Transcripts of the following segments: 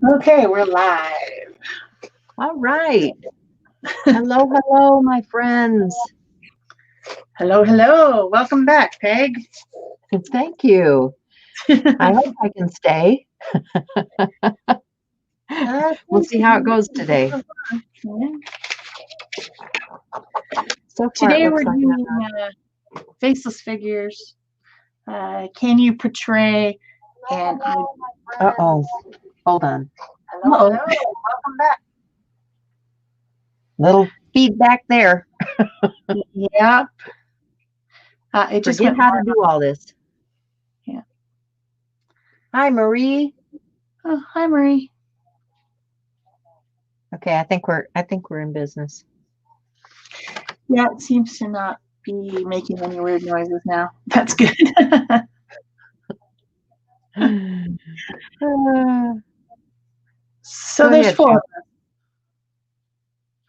Okay, we're live. All right. Hello, hello, my friends. Hello, hello. Welcome back, Peg. Thank you. I hope I can stay. We'll Thanks. see how it goes today. So far, it Today we're looks like doing faceless figures. Can you portray an uh-oh. Hold on. hello, hello. Welcome back. Little feedback there. Yeah. It just Forget went how to live. do all this. Yeah. Hi, Marie. Oh, hi, Marie. Okay, I think we're in business. Yeah, it seems to not be making any weird noises now. That's good. So Go there's ahead, four. Shel.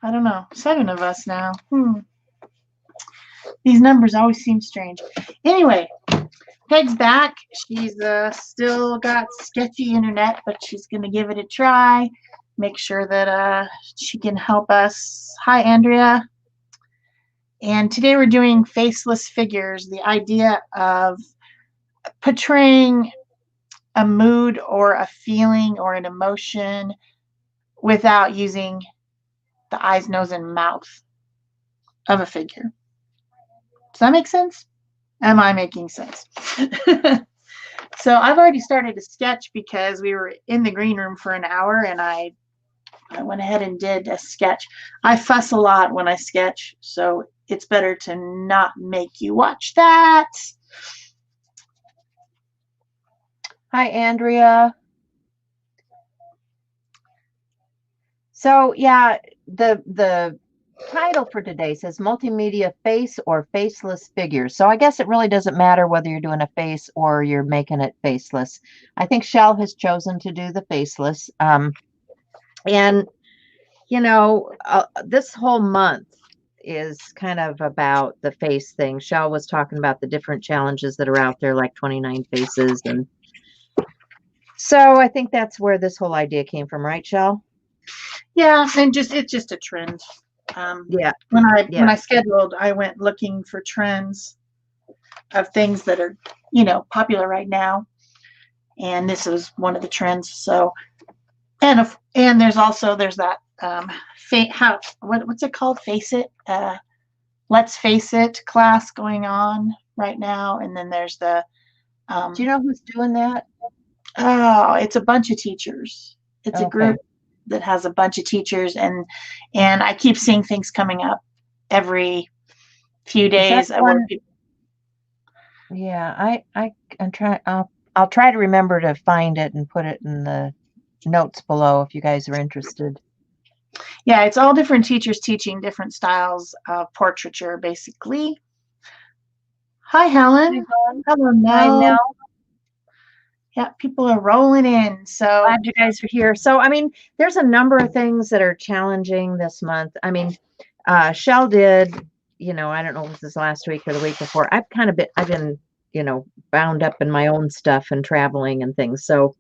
I don't know, 7 of us now. These numbers always seem strange. Anyway, Peg's back. She's still got sketchy internet, but she's going to give it a try. Make sure that she can help us. Hi, Andrea. And today we're doing faceless figures, the idea of portraying a mood or a feeling or an emotion without using the eyes, nose, and mouth of a figure. Does that make sense? Am I making sense? So I've already started to sketch because we were in the green room for an hour and I went ahead and did a sketch. I fuss a lot when I sketch, so it's better to not make you watch that. Hi, Andrea. So yeah, the title for today says multimedia face or faceless figures. So I guess it really doesn't matter whether you're doing a face or you're making it faceless. I think Shell has chosen to do the faceless. And this whole month is kind of about the face thing. Shell was talking about the different challenges that are out there, like 29 faces. And so I think that's where this whole idea came from, right, Shell? Yeah, and just it's just a trend. Yeah, When yeah. I scheduled, I went looking for trends of things that are popular right now, and this is one of the trends. So and there's that what's it called? Face it. Let's Face It class going on right now, and then there's the Do you um, know who's doing that? it's a bunch of teachers. It's a Okay. group that has a bunch of teachers, and I keep seeing things coming up every few Is that days the where one? people, Yeah, I'm trying. I'll try to remember to find it and put it in the notes below if you guys are interested. yeah, it's all different teachers teaching different styles of portraiture, basically. Hi, Hi, Helen. Helen. Hello, Hi, Nell. Nell. Yeah, people are rolling in. So Glad you guys are here. So, I mean, there's a number of things that are challenging this month. I mean, Shell did, I don't know if this is last week or the week before. I've been, bound up in my own stuff and traveling and things. So,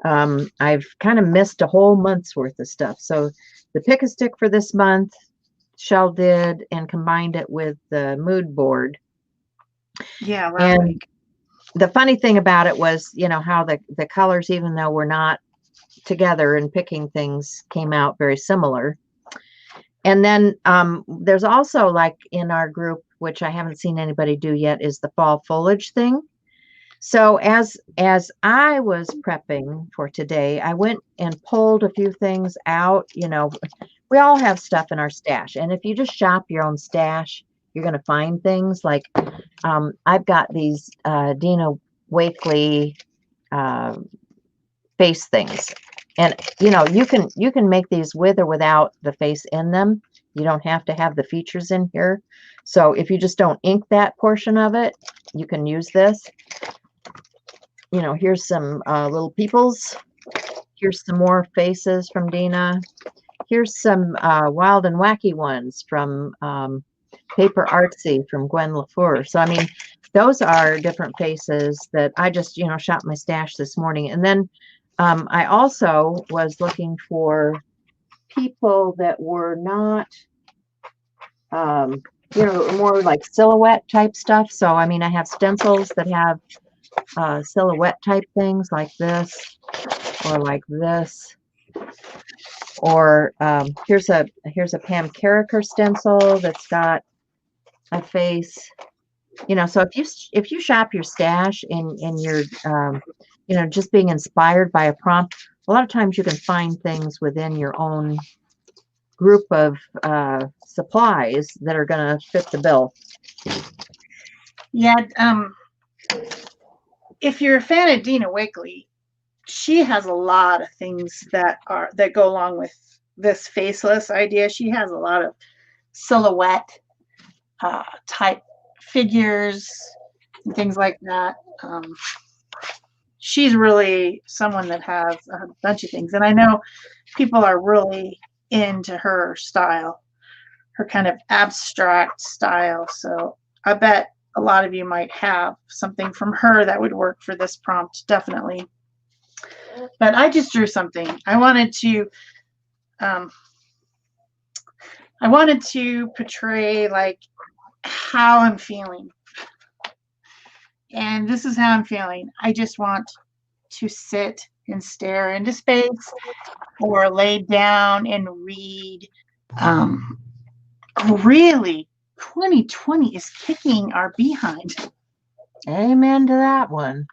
I've kind of missed a whole month's worth of stuff. So, the pick a stick for this month, Shell did and combined it with the mood board. yeah, last And week. the funny thing about it was, how the colors, even though we're not together and picking things, came out very similar. And then there's also, like, in our group, which I haven't seen anybody do yet, is the fall foliage thing. So as I was prepping for today, I went and pulled a few things out. We all have stuff in our stash, and if you just shop your own stash, you're going to find things like I've got these Dina Wakley uh, face things, and you can make these with or without the face in them. You don't have to have the features in here. So if you just don't ink that portion of it, you can use this. Here's some little peoples. Here's some more faces from Dina. Here's some wild and wacky ones from Paper Artsy from Gwen LaFleur. So, I mean, those are different faces that I just, shot my stash this morning. And then I also was looking for people that were not, more like silhouette type stuff. So, I mean, I have stencils that have silhouette type things like this or like this. Or here's a Pam Carricker stencil that's got a face. So if you shop your stash in your just being inspired by a prompt, a lot of times you can find things within your own group of supplies that are going to fit the bill. Yeah. If you're a fan of Dina Wakley, she has a lot of things that go along with this faceless idea. She has a lot of silhouette type figures and things like that. She's really someone that has a bunch of things, and I know people are really into her style, her kind of abstract style. So I bet a lot of you might have something from her that would work for this prompt, definitely. But I just drew something. I wanted to portray like how I'm feeling. And this is how I'm feeling. I just want to sit and stare into space or lay down and read. Really, 2020 is kicking our behind. Amen to that one.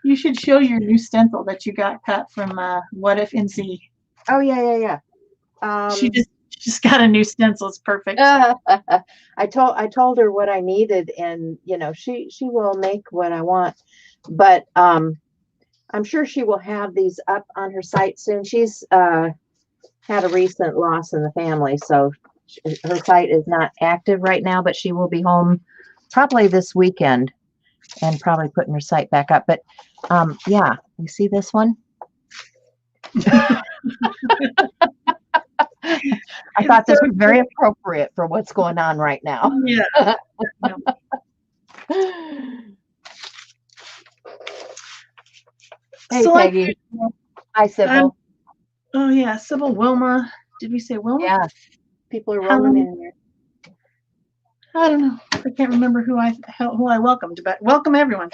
You should show your new stencil that you got cut from What If NC. Oh, yeah. She just got a new stencil. It's perfect. I told her what I needed, and she will make what I want. But I'm sure she will have these up on her site soon. She's had a recent loss in the family, so her site is not active right now, but she will be home probably this weekend and probably putting her site back up. But yeah, you see this one? I thought this was very appropriate for what's going on right now. Yeah. Hey, Peggy. Hi, Sybil. Oh, yeah. Sybil, Wilma. Did we say Wilma? Yeah. People are rolling in there. I don't know. I can't remember who I welcomed, but welcome everyone.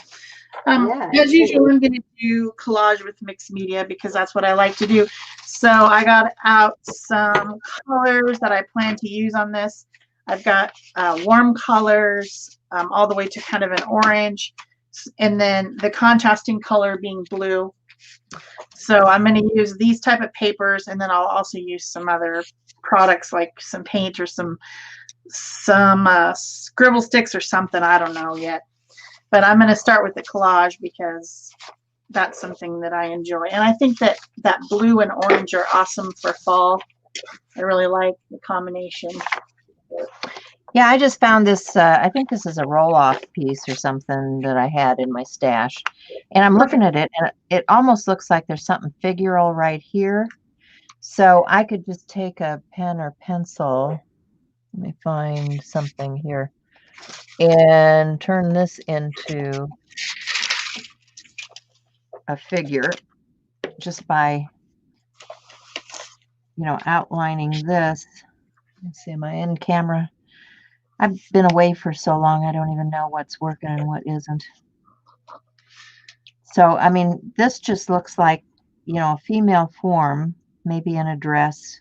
Yeah, as usual, I'm going to do collage with mixed media because that's what I like to do. So I got out some colors that I plan to use on this. I've got warm colors all the way to kind of an orange, and then the contrasting color being blue. So I'm going to use these type of papers, and then I'll also use some other products like some paint or some scribble sticks or something. I don't know yet. But I'm going to start with the collage because that's something that I enjoy. And I think that blue and orange are awesome for fall. I really like the combination. Yeah, I just found this, I think this is a roll-off piece or something that I had in my stash. And I'm looking at it, and it almost looks like there's something figural right here. So I could just take a pen or pencil. Let me find something here. And turn this into a figure just by, outlining this. Let's see, am I in camera? I've been away for so long, I don't even know what's working and what isn't. So, I mean, this just looks like, a female form, maybe in a dress.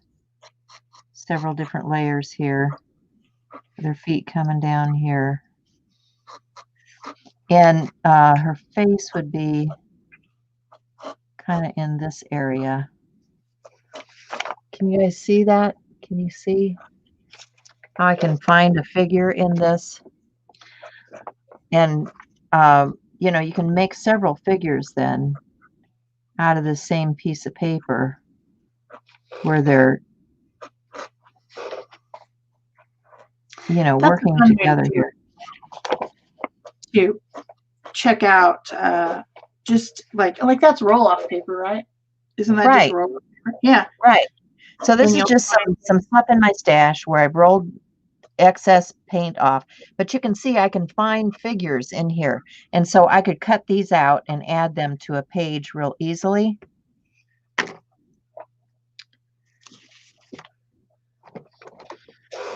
Several different layers here. Their feet coming down here. And her face would be kind of in this area. Can you guys see that? Can you see how I can find a figure in this? And, you can make several figures then out of the same piece of paper where they're, working together here. To check out just like that's roll-off paper, right? Isn't that right. Just roll-off paper? Yeah. Right. So this is just some stuff in my stash where I've rolled excess paint off, but you can see I can find figures in here, and so I could cut these out and add them to a page real easily.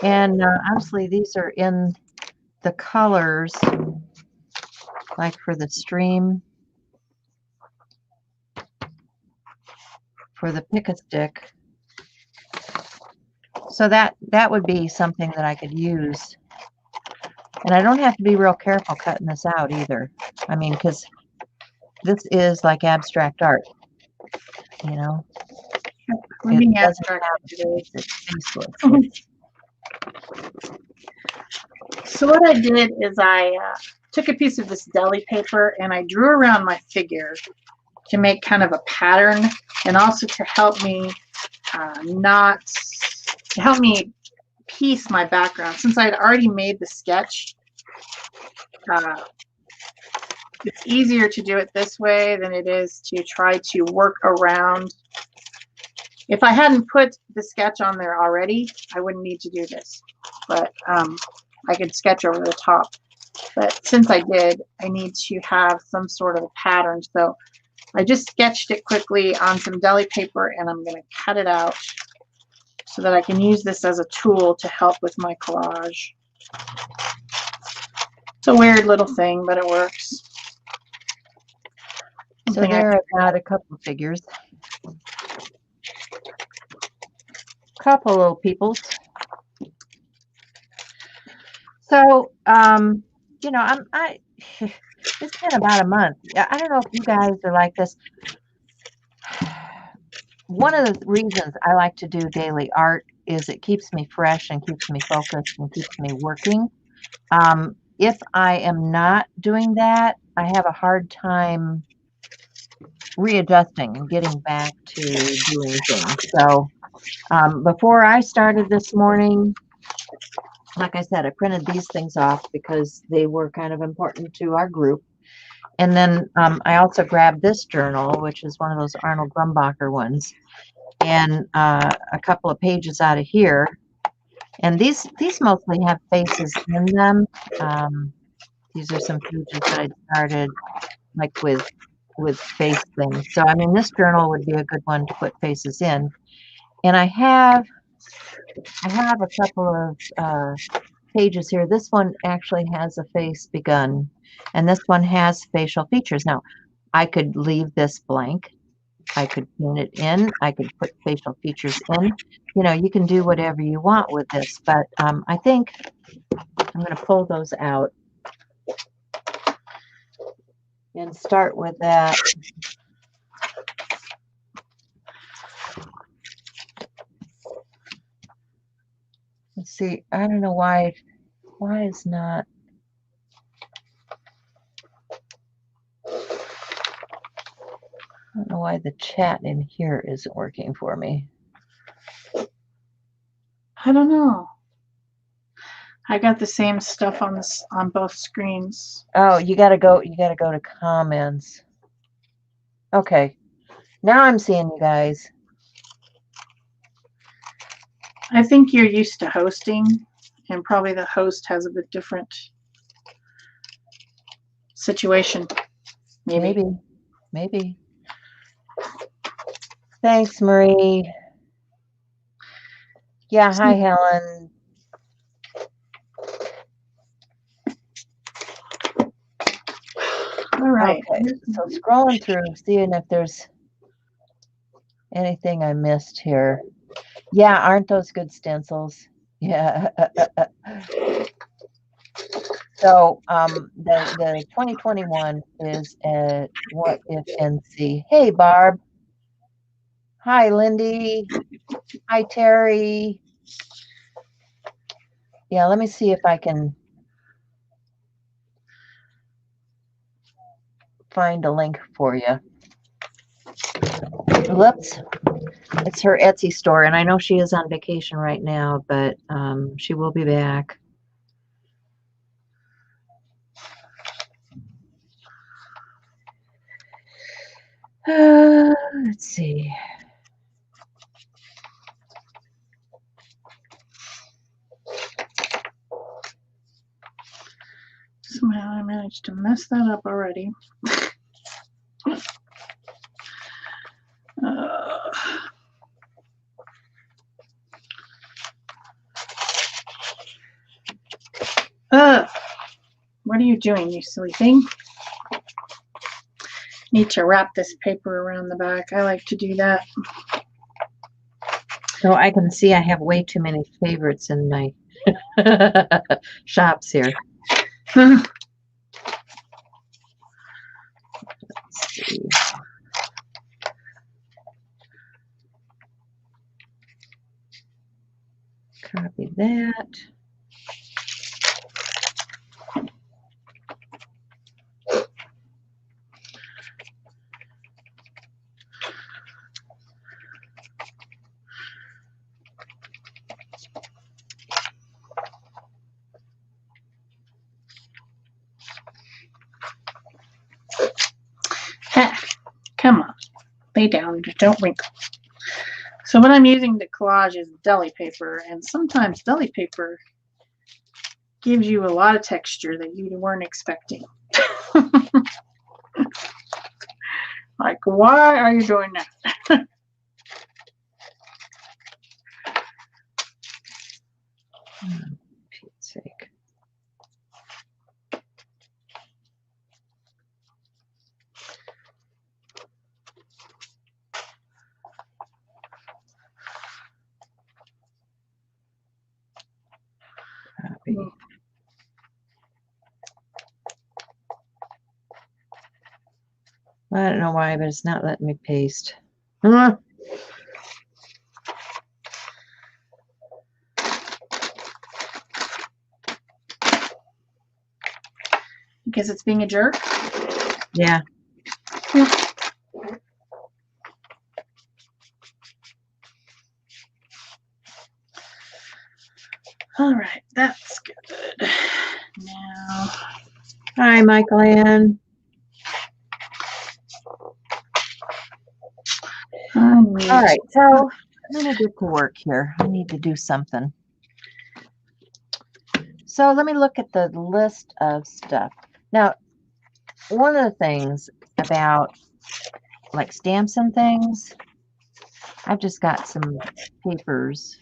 And honestly, these are in the colors, like for the stream, for the pick-a-stick. So that would be something that I could use. And I don't have to be real careful cutting this out either. I mean, because this is like abstract art, you know. We're It being doesn't abstract have a today. face, it's faceless. So what I did is I took a piece of this deli paper and I drew around my figure to make kind of a pattern, and also to help me to help me piece my background. Since I had already made the sketch, it's easier to do it this way than it is to try to work around. If I hadn't put the sketch on there already, I wouldn't need to do this, but I could sketch over the top. But since I did, I need to have some sort of a pattern. So I just sketched it quickly on some deli paper, and I'm going to cut it out so that I can use this as a tool to help with my collage. It's a weird little thing, but it works. So there I've got a couple of figures. Couple little peoples. So, you know, it's been about a month. I don't know if you guys are like this. One of the reasons I like to do daily art is it keeps me fresh and keeps me focused and keeps me working. If I am not doing that, I have a hard time readjusting and getting back to doing things. So before I started this morning, like I said, I printed these things off because they were kind of important to our group. And then I also grabbed this journal, which is one of those Arnold Grumbacher ones, and a couple of pages out of here. And these mostly have faces in them. These are some pages that I started like with face things. So I mean, this journal would be a good one to put faces in. And I have a couple of pages here. This one actually has a face begun, and this one has facial features. Now, I could leave this blank. I could paint it in. I could put facial features in. You know, you can do whatever you want with this, but I think I'm going to pull those out and start with that. Let's see. I don't know why is not. I don't know why the chat in here isn't working for me. I don't know. I got the same stuff on both screens. Oh, you gotta go to comments. Okay. Now I'm seeing you guys. I think you're used to hosting, and probably the host has a bit different situation. Maybe. Thanks, Marie. Yeah, hi, Helen. All right. Okay, so scrolling through, seeing if there's anything I missed here. Yeah, aren't those good stencils? Yeah. So the 2021 is at What If NC. Hey, Barb. Hi, Lindy. Hi, Terry. Yeah, let me see if I can find a link for you. Whoops. It's her Etsy store, and I know she is on vacation right now, but she will be back. Let's see. Somehow I managed to mess that up already. Ugh. What are you doing? You silly thing? Need to wrap this paper around the back. I like to do that. So I can see I have way too many favorites in my shops here. Let's see. Copy that. Come on. Lay down. Just don't wrinkle. So what I'm using to collage is deli paper, and sometimes deli paper gives you a lot of texture that you weren't expecting. Like, why are you doing that? Pete's sake. Copy. I don't know why, but it's not letting me paste. Because it's being a jerk? Yeah. All right, that's good. Now, Hi, Michael Ann. All right, so I'm going to get to work here. I need to do something. So let me look at the list of stuff. Now, one of the things about like stamps and things, I've just got some papers.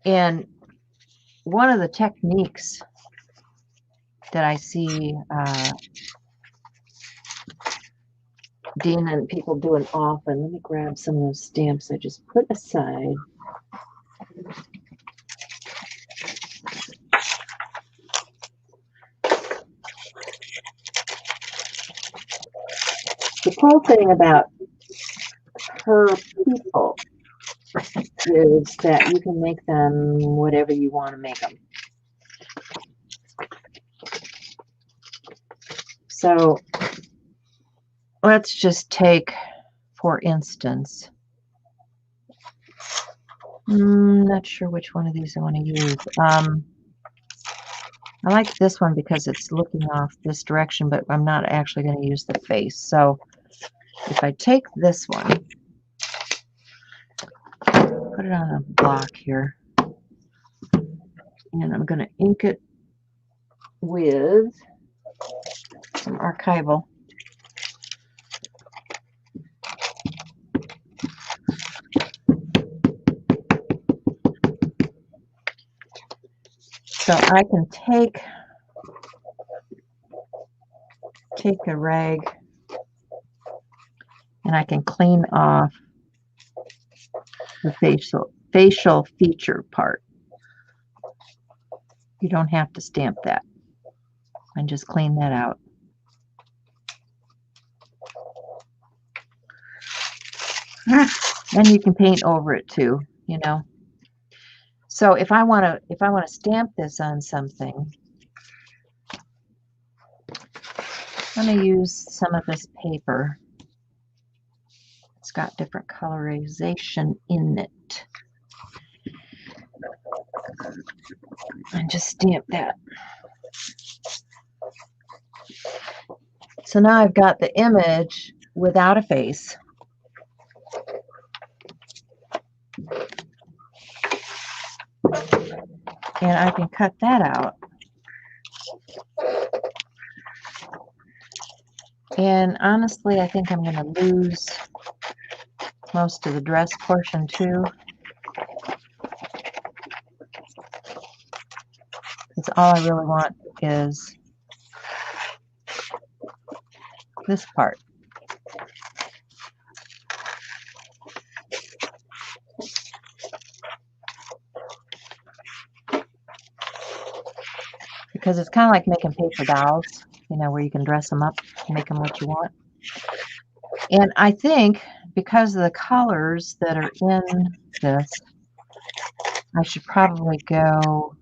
And one of the techniques that I see Dean and people doing often, let me grab some of those stamps I just put aside. The cool thing about her people is that you can make them whatever you want to make them. So let's just take, for instance, not sure which one of these I want to use. I like this one because it's looking off this direction, but I'm not actually going to use the face. So if I take this one, put it on a block here, and I'm going to ink it with some archival. So I can take a rag and I can clean off the facial feature part. You don't have to stamp that, and just clean that out. And you can paint over it too, you know. So if I want to stamp this on something, I'm going to use some of this paper. It's got different colorization in it. And just stamp that. So now I've got the image without a face. And I can cut that out. And honestly, I think I'm going to lose most of the dress portion too. Because all I really want is this part. Because it's kind of like making paper dolls, you know, where you can dress them up and make them what you want. And I think because of the colors that are in this, I should probably go.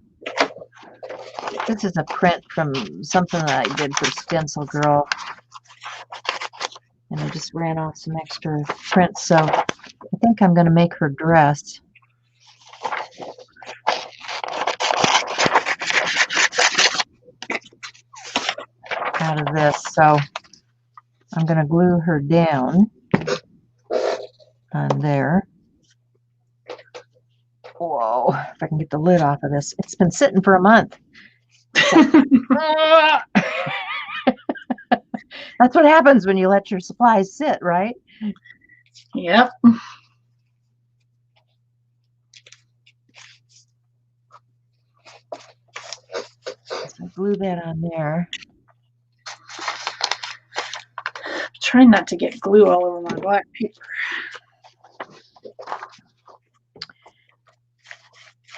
This is a print from something that I did for Stencil Girl. And I just ran off some extra prints. So I think I'm going to make her dress. Out of this. So I'm going to glue her down on there. Whoa, if I can get the lid off of this. It's been sitting for a month. So, that's what happens when you let your supplies sit, right? Yep. So glue that on there. Trying not to get glue all over my black paper.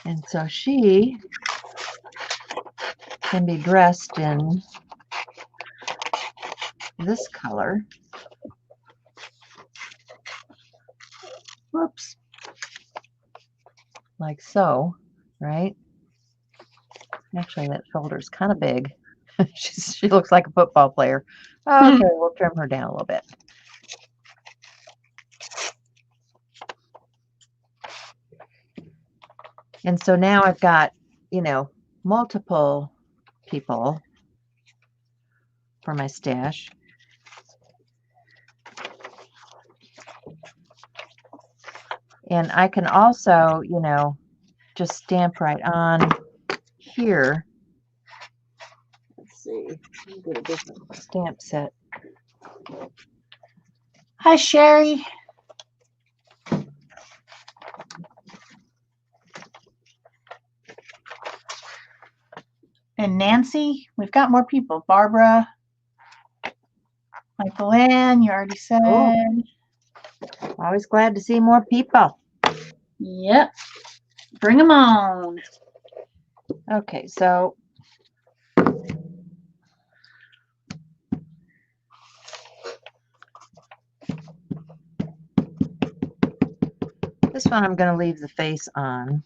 And so she can be dressed in this color. Whoops. Like so, right? Actually, that shoulder's kind of big. She looks like a football player. Okay, we'll trim her down a little bit. And so now I've got, you know, multiple people for my stash. And I can also, you know, just stamp right on here. Let's see, let me get a different stamp set. Hi, Sherry. And Nancy. We've got more people. Barbara. Michael Ann, you already said. Oh, always glad to see more people. Yep. Bring them on. Okay, so this one I'm going to leave the face on.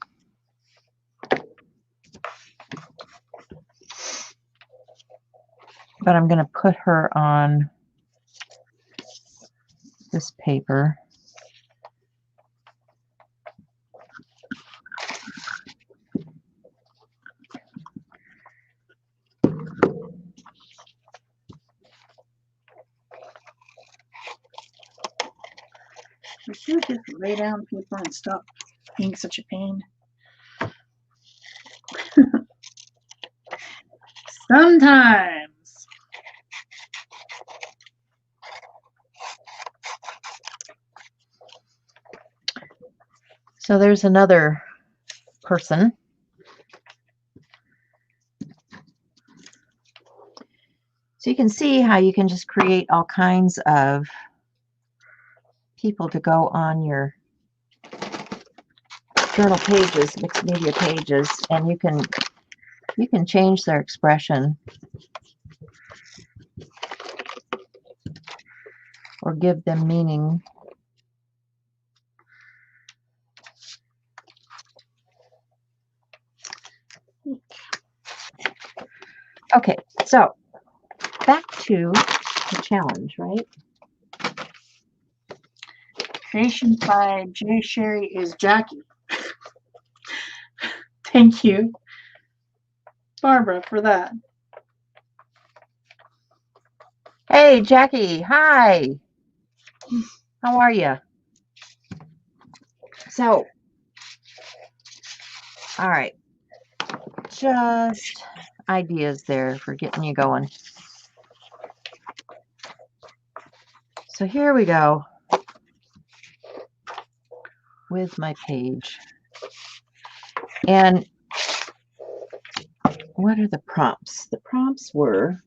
But I'm going to put her on this paper. We should just lay down paper and stop being such a pain. Sometimes. So there's another person. So you can see how you can just create all kinds of people to go on your journal pages, mixed media pages, and you can change their expression or give them meaning. Okay, so back to the challenge, right? Creation by J. Sherry is Jackie. Thank you, Barbara, for that. Hey, Jackie. Hi. How are you? So, all right. Just ideas there for getting you going. So here we go with my page. And what are the prompts? The prompts were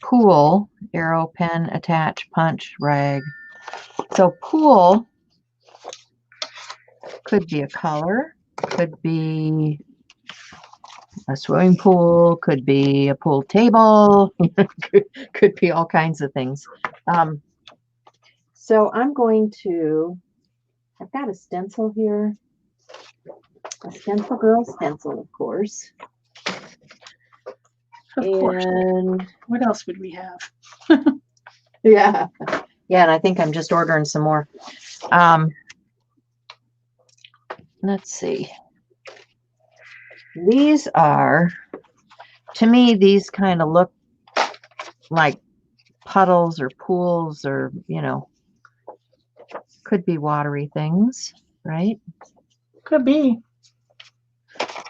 pool, arrow, pen, attach, punch, rag. So pool could be a color, could be a swimming pool, could be a pool table, could be all kinds of things. So I'm going to, I've got a stencil here, a stencil girl stencil, of course. Of course. And What else would we have? yeah, and I think I'm just ordering some more. Let's see. These are, to me, these kind of look like puddles or pools or, you know, could be watery things, right? Could be.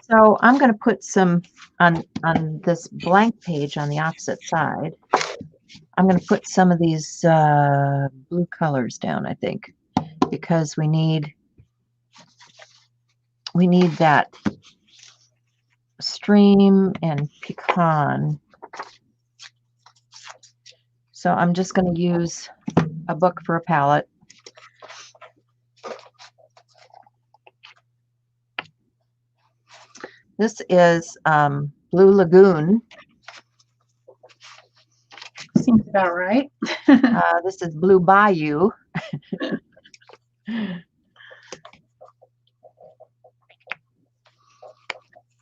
So I'm going to put some on this blank page on the opposite side. I'm going to put some of these blue colors down, I think, because we need that stream and pecan. So I'm just going to use a book for a palette. This is Blue Lagoon. Seems about right. This is Blue Bayou.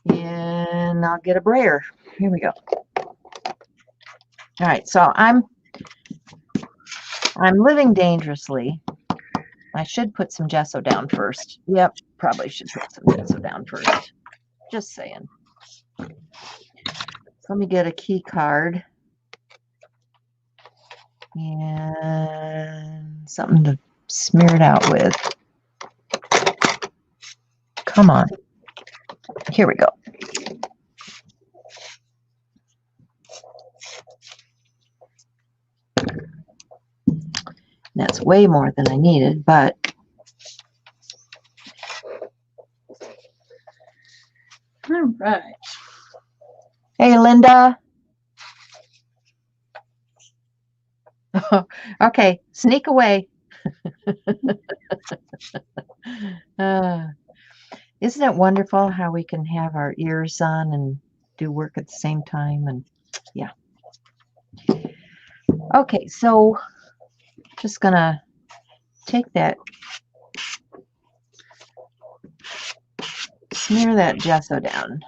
And I'll get a brayer. Here we go. All right, so I'm living dangerously. I should put some gesso down first. Yep, probably should put some gesso down first. Just saying. So let me get a key card and something to smear it out with. Come on. Here we go. That's way more than I needed, but All right. hey, Linda. Okay, sneak away. Isn't it wonderful how we can have our ears on and do work at the same time? And yeah. Okay, so just gonna take that, smear that gesso down.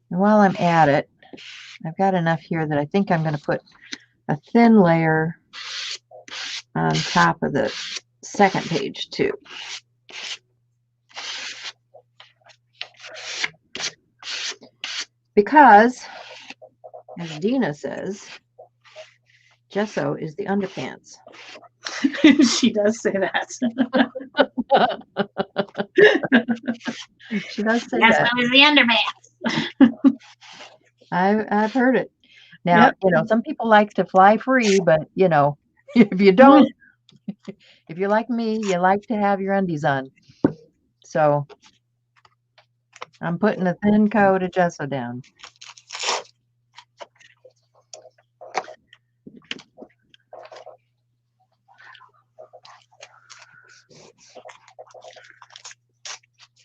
And while I'm at it, I've got enough here that I think I'm going to put a thin layer on top of the second page too. Because, as Dina says, gesso is the underpants. She does say that. She does say That's that. what was the underpants. I've heard it. Now, Yep. you know, some people like to fly free, but you know, if you don't, if you're like me, you like to have your undies on. So I'm putting a thin coat of gesso down.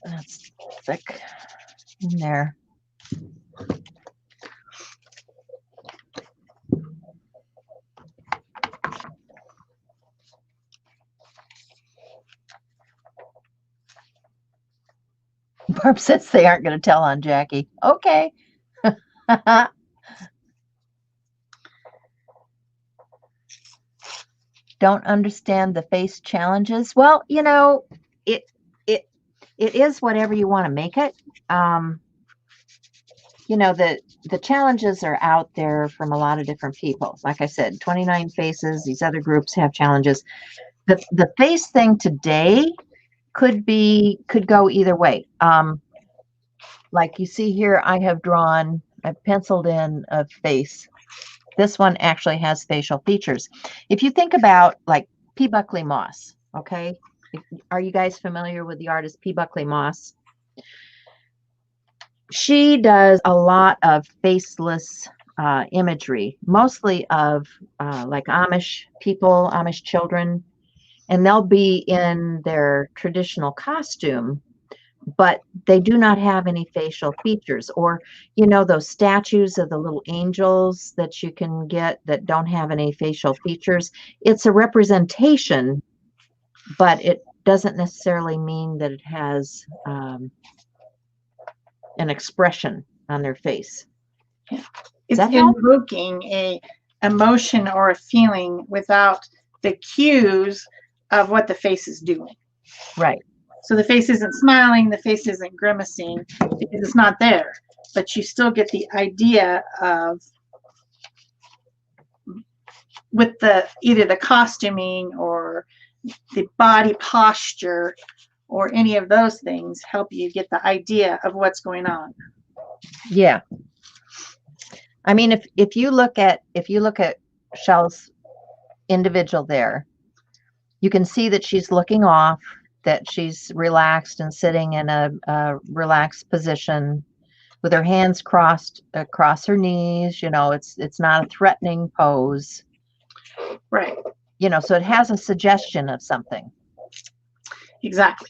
That's thick in there. Barb says they aren't going to tell on Jackie. Okay. Don't understand the face challenges. Well, you know, it is whatever you want to make it. You know, the challenges are out there from a lot of different people. Like I said, 29 faces. These other groups have challenges. The face thing today could go either way. Like you see here, I've penciled in a face. This one actually has facial features. If you think about like P. Buckley Moss, okay? Are you guys familiar with the artist P. Buckley Moss? She does a lot of faceless imagery, mostly of like Amish people, Amish children, and they'll be in their traditional costume, but they do not have any facial features. Or, you know, those statues of the little angels that you can get that don't have any facial features. It's a representation, but it doesn't necessarily mean that it has an expression on their face. Yeah. Does It's that help? invoking a emotion or a feeling without the cues of what the face is doing. Right. So the face isn't smiling, the face isn't grimacing because it's not there, but you still get the idea of, with the either the costuming or the body posture or any of those things, help you get the idea of what's going on. Yeah. I mean, if you look at Shell's individual there, you can see that she's looking off, that she's relaxed and sitting in a relaxed position with her hands crossed across her knees. You know, it's not a threatening pose. Right. You know, so it has a suggestion of something. Exactly.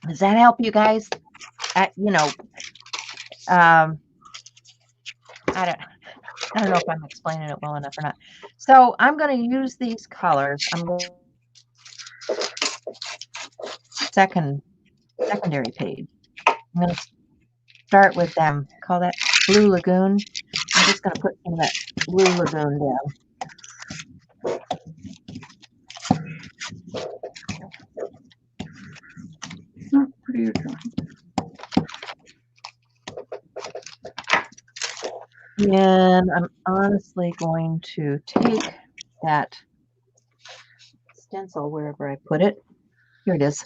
Does that help you guys? You know, I don't know if I'm explaining it well enough or not. So I'm going to use these colors. I'm going secondary page. I'm going to start with them. Call that Blue Lagoon. I'm just going to put some of that Blue Lagoon down. Oh, what are you doing? And I'm honestly going to take that stencil wherever I put it. Here it is.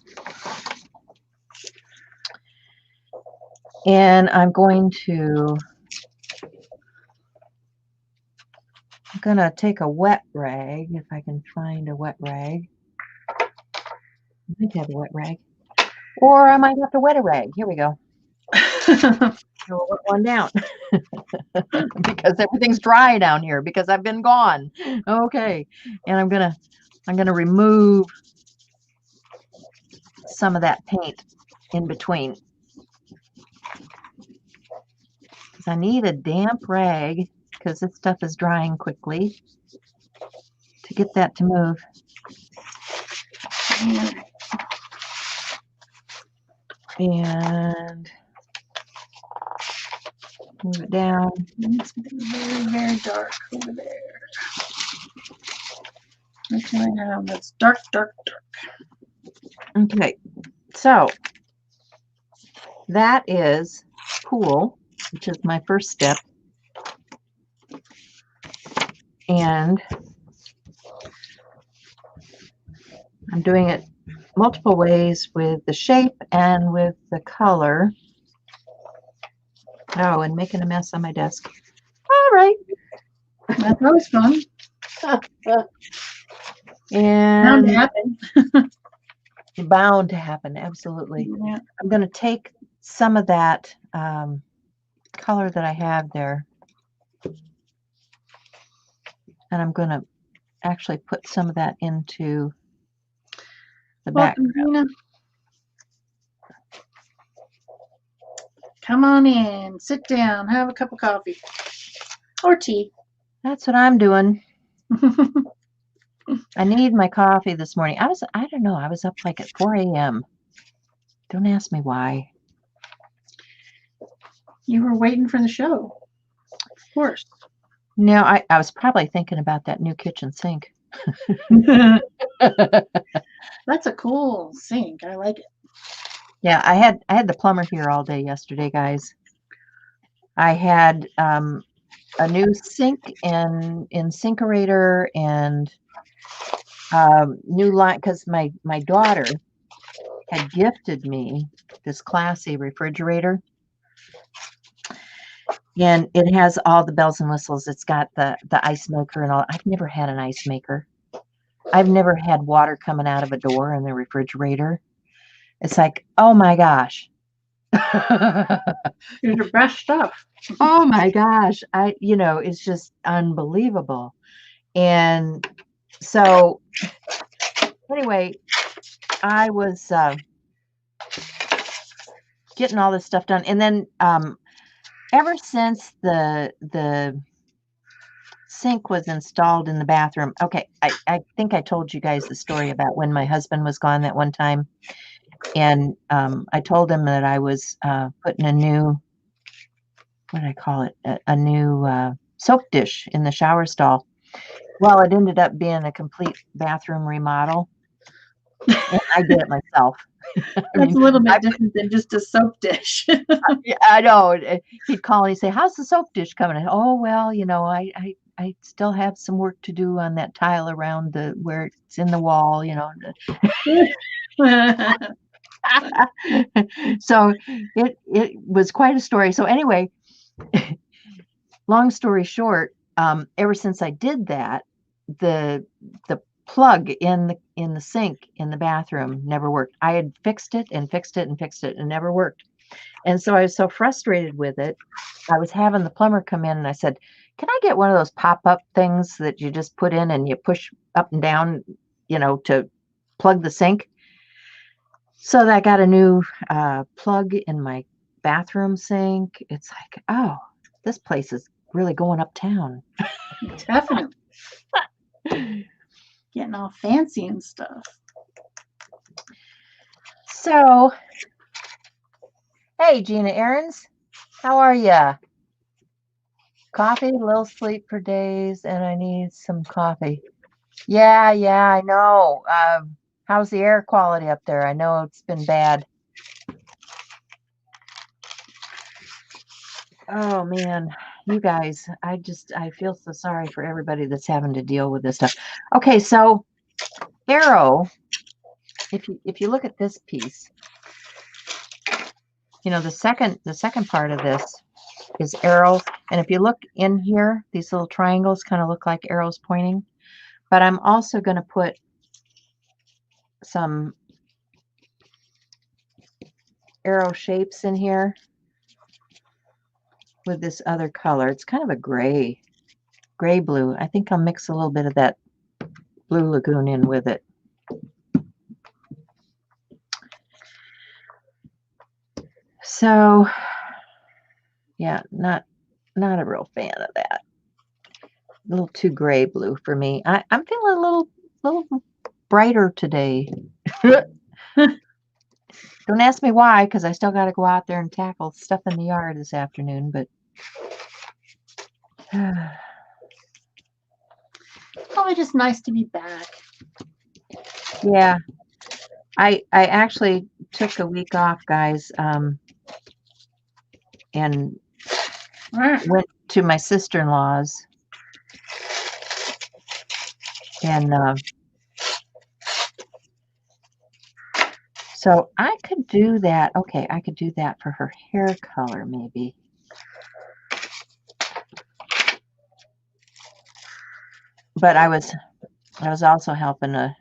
And I'm going to take a wet rag, if I can find a wet rag. I think I have a wet rag. Or I might have to wet a rag. Here we go. We'll put one down because everything's dry down here because I've been gone. Okay. And I'm gonna remove some of that paint in between. Because I need a damp rag because this stuff is drying quickly to get that to move. And move it down. It's very, very dark over there. Okay, now that's dark, dark, dark. Okay, so that is pool, which is my first step. And I'm doing it multiple ways with the shape and with the color. Oh, and making a mess on my desk. All right. That's always fun. And Bound to happen. bound to happen, absolutely. Yeah. I'm going to take some of that color that I have there, and I'm going to actually put some of that into the background. Nina. Come on in, sit down, have a cup of coffee or tea. That's what I'm doing. I need my coffee this morning. I don't know, I was up like at 4 a.m. Don't ask me why. You were waiting for the show. Of course. No, I was probably thinking about that new kitchen sink. That's a cool sink. I like it. Yeah, I had the plumber here all day yesterday, guys. I had a new sink and InSinkerator and new line because my daughter had gifted me this classy refrigerator, and it has all the bells and whistles. It's got the ice maker and all. I've never had an ice maker. I've never had water coming out of a door in the refrigerator. It's like, oh my gosh. Here's your best stuff. Oh my gosh. It's just unbelievable. And so anyway, I was getting all this stuff done. And then ever since the sink was installed in the bathroom. Okay, I think I told you guys the story about when my husband was gone that one time. And I told him that I was putting a new, what did I call it? A new soap dish in the shower stall. Well, it ended up being a complete bathroom remodel. And I did it myself. That's a little bit different than just a soap dish. Yeah, I know. He'd call and he'd say, "How's the soap dish coming?" Oh, well, I still have some work to do on that tile around where it's in the wall, So it was quite a story. So anyway, long story short, ever since I did that, the plug in the sink in the bathroom never worked. I had fixed it and fixed it and fixed it and never worked. And so I was so frustrated with it. I was having the plumber come in and I said, "Can I get one of those pop-up things that you just put in and you push up and down, to plug the sink?" So I got a new plug in my bathroom sink. It's like, oh, this place is really going uptown. Definitely. Getting all fancy and stuff. So, hey, Gina Ahrens, how are ya? Coffee, little sleep for days, and I need some coffee. Yeah, I know. How's the air quality up there? I know it's been bad. Oh man, you guys, I feel so sorry for everybody that's having to deal with this stuff. Okay, so arrow, if you look at this piece, the second part of this is arrow, and if you look in here, these little triangles kind of look like arrows pointing. But I'm also going to put some arrow shapes in here with this other color. It's kind of a gray blue. I think I'll mix a little bit of that Blue Lagoon in with it. So yeah, not a real fan of that. A little too gray blue for me. I'm feeling a little brighter today. Don't ask me why, because I still got to go out there and tackle stuff in the yard this afternoon. But Probably just nice to be back. yeah, I actually took a week off, guys, and went to my sister-in-law's, and so I could do that. Okay, I could do that for her hair color, maybe. But I was also helping a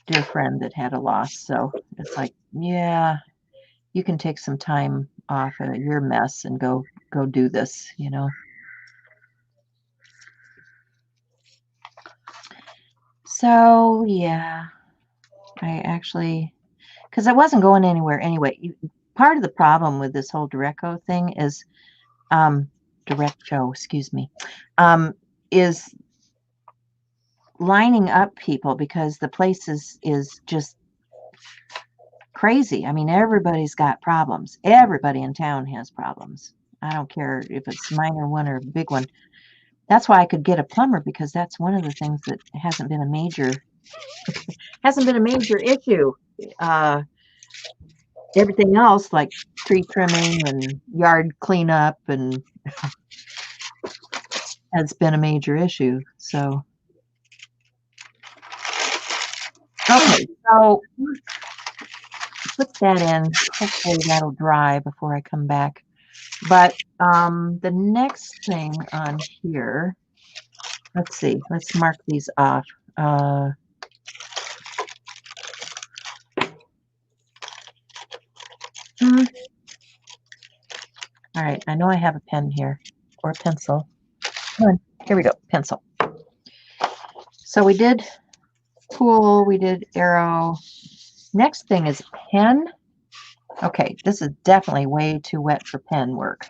dear friend that had a loss, so it's like, yeah, you can take some time off of your mess and go do this, So yeah, I actually, because I wasn't going anywhere anyway. Part of the problem with this whole Directo thing is, Directo, excuse me, is lining up people, because the place is just crazy. I mean, everybody's got problems. Everybody in town has problems. I don't care if it's minor one or a big one. That's why I could get a plumber, because that's one of the things that hasn't been a major issue. Everything else, like tree trimming and yard cleanup, and has been a major issue. So okay, so put that in. Hopefully that'll dry before I come back. But the next thing on here, let's see, let's mark these off. All right, I know I have a pen here or a pencil. Come on, here we go, pencil. So we did pool, we did arrow. Next thing is pen. Okay, this is definitely way too wet for pen work.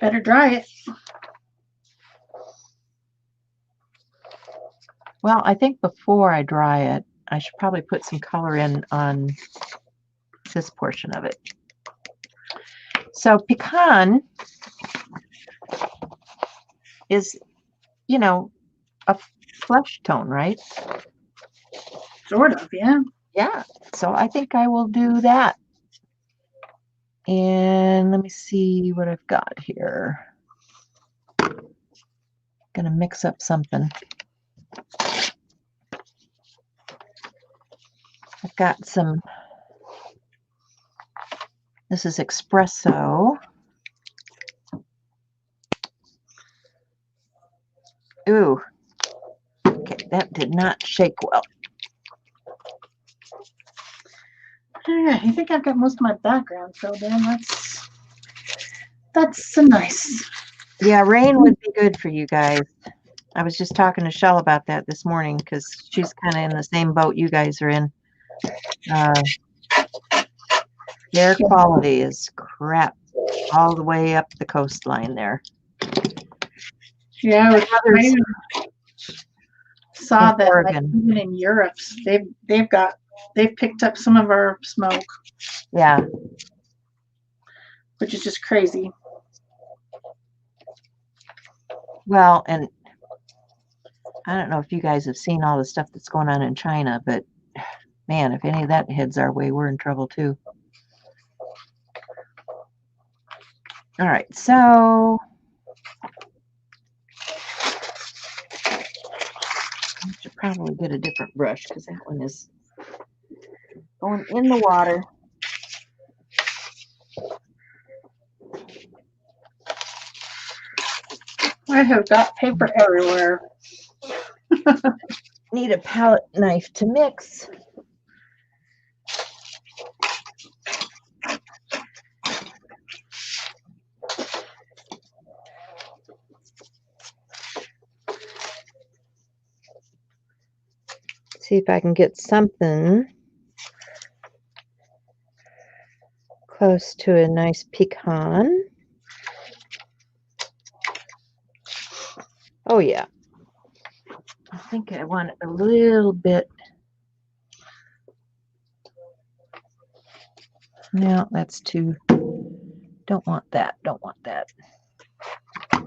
Better dry it. Well, I think before I dry it, I should probably put some color in on this portion of it. So pecan is, you know, a flesh tone, right? Sort of, yeah. Yeah, so I think I will do that. And let me see what I've got here. Gonna mix up something. I've got some, this is espresso. Ooh, okay, that did not shake well. Yeah, I think I've got most of my background filled in. That's so nice. Yeah, rain would be good for you guys. I was just talking to Shell about that this morning because she's kind of in the same boat you guys are in. Air quality is crap all the way up the coastline there. Yeah, I saw that like, Oregon. even in Europe, they've picked up some of our smoke. Yeah. Which is just crazy. Well, and I don't know if you guys have seen all the stuff that's going on in China, but man, if any of that heads our way, we're in trouble too. All right, so I should probably get a different brush because that one is going in the water. I have got paper everywhere. Need a palette knife to mix. See if I can get something close to a nice pecan. Oh yeah. I think I want a little bit. No, that's too. Don't want that. Don't want that. How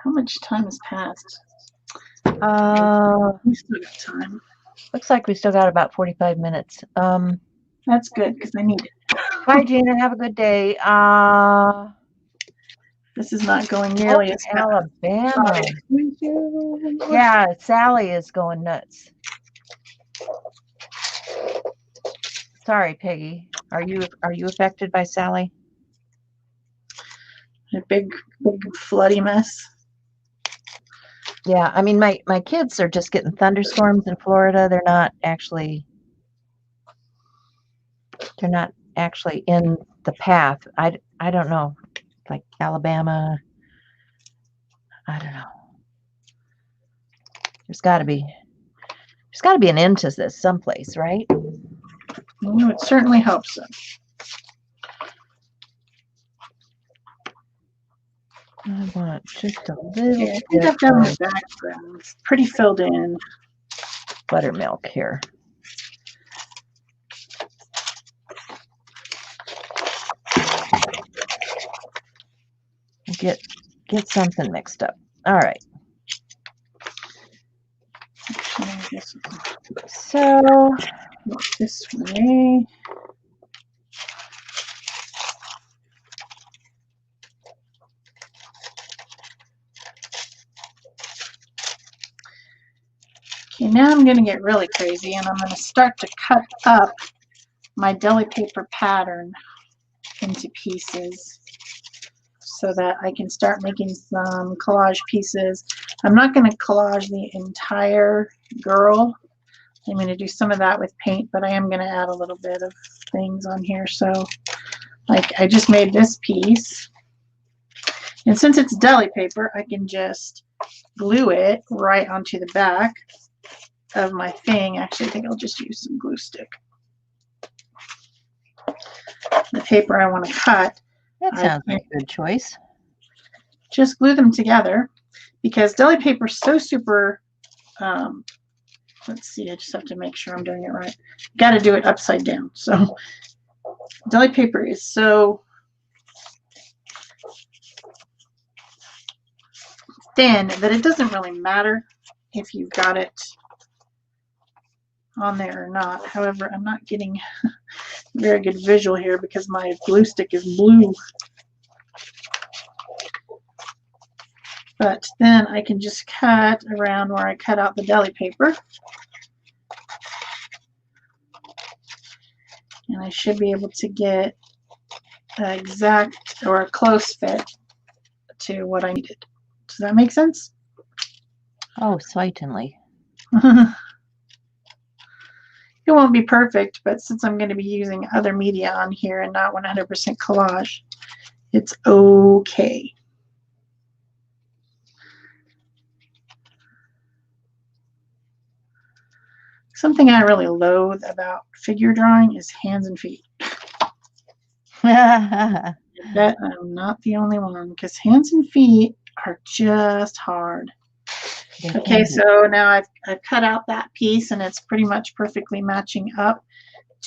much time has passed? We still got time. Looks like we still got about 45 minutes. That's good because I need it. Bye, Gina. Have a good day. This is not going nearly as fast. Alabama. Yeah, Sally is going nuts. Sorry, Peggy. Are you affected by Sally? A big floody mess. Yeah, I mean my kids are just getting thunderstorms in Florida. They're not actually in the path. I don't know. Like Alabama. I don't know. There's got to be an end to this someplace, right? I would certainly hope so. I want just a little I think I've done the background. It's pretty filled in. Buttermilk here. Get something mixed up. All right. So this way. Okay, now I'm going to get really crazy and I'm going to start to cut up my deli paper pattern into pieces so that I can start making some collage pieces. I'm not going to collage the entire girl. I'm going to do some of that with paint, but I am going to add a little bit of things on here. So like I just made this piece, and since it's deli paper, I can just glue it right onto the back of my thing. Actually, I think I'll just use some glue stick. The paper I want to cut, That sounds like a good choice. Just glue them together, because deli paper is so super, let's see, I just have to make sure I'm doing it right. Got to do it upside down. So deli paper is so thin that it doesn't really matter if you've got it on there or not. However, I'm not getting a very good visual here because my glue stick is blue. But then I can just cut around where I cut out the deli paper. And I should be able to get an exact or a close fit to what I needed. Does that make sense? Oh, certainly. It won't be perfect, but since I'm going to be using other media on here and not 100% collage, it's okay. Something I really loathe about figure drawing is hands and feet. I bet I'm not the only one, because hands and feet are just hard. Okay, so now I've cut out that piece, and it's pretty much perfectly matching up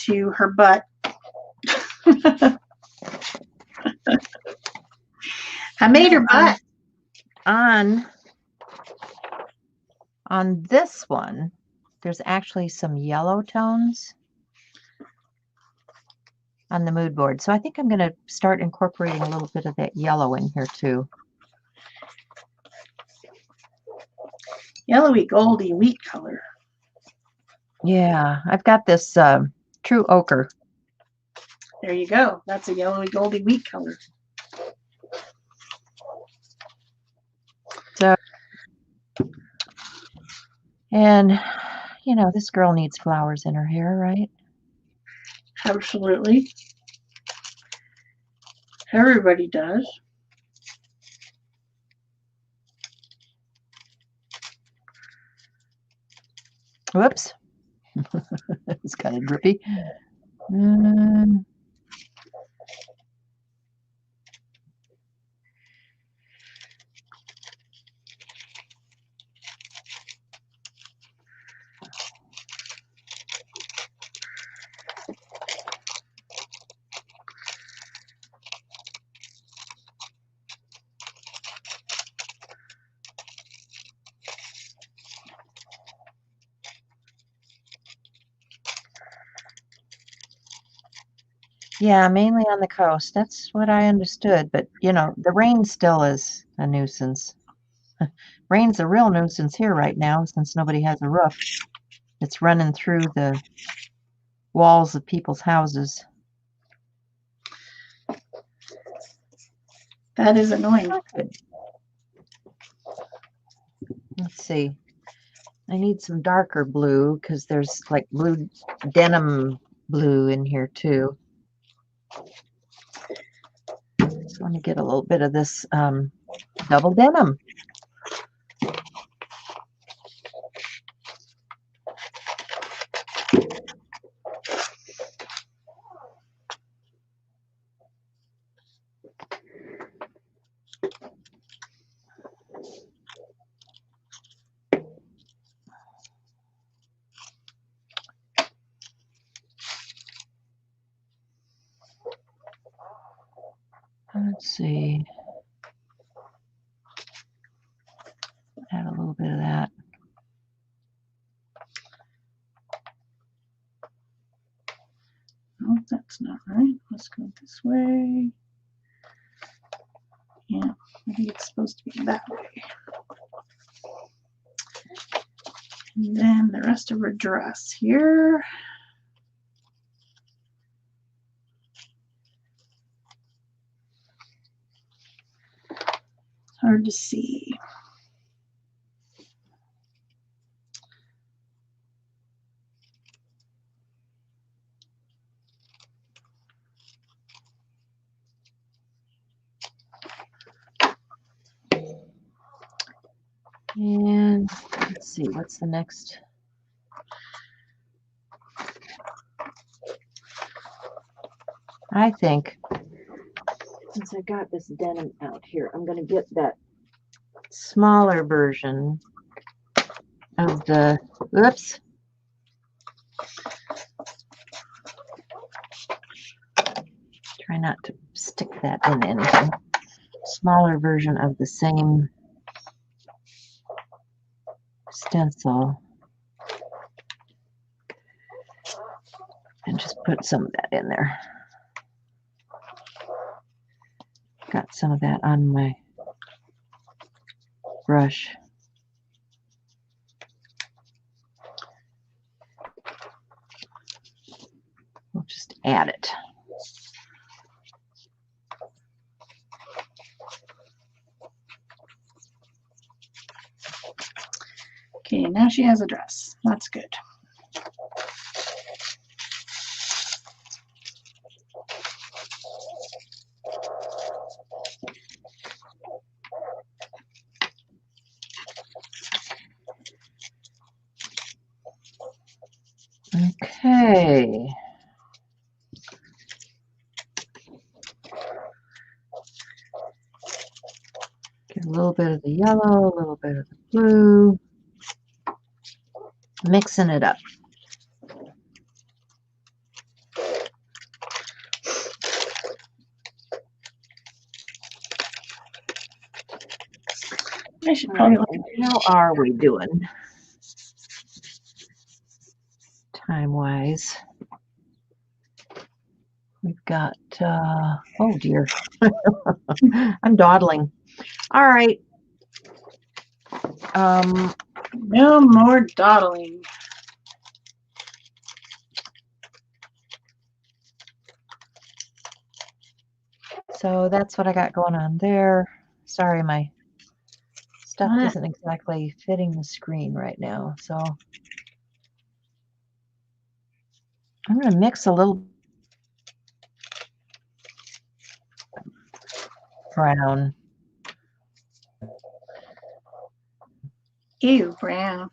to her butt. I made her butt. On this one, there's actually some yellow tones on the mood board. So I think I'm going to start incorporating a little bit of that yellow in here too. Yellowy goldy wheat color. Yeah, I've got this true ochre. There you go. That's a yellowy goldy wheat color. So, and you know, this girl needs flowers in her hair, right? Absolutely. Everybody does. Whoops. It's kind of drippy. Yeah, mainly on the coast. That's what I understood. But, you know, the rain still is a nuisance. Rain's a real nuisance here right now since nobody has a roof. It's running through the walls of people's houses. That is annoying. Let's see. I need some darker blue because there's like blue denim blue in here too. Just want to get a little bit of this double denim. Let's see. Add a little bit of that. No, that's not right. Let's go this way. Yeah, I think it's supposed to be that way. And then the rest of her dress here. Hard to see. And let's see, what's the next? I think since I got this denim out here, I'm going to get that smaller version of the, oops. Try not to stick that in anything. Smaller version of the same stencil. And just put some of that in there. Got some of that on my brush. We'll just add it. Okay, now she has a dress. That's good. Okay. Get a little bit of the yellow, a little bit of the blue. Mixing it up. I should probably How are we doing? Time-wise. We've got, oh dear. I'm dawdling. All right. No more dawdling. So that's what I got going on there. Sorry, my stuff isn't exactly fitting the screen right now. So I'm going to mix a little brown. Ew, brown.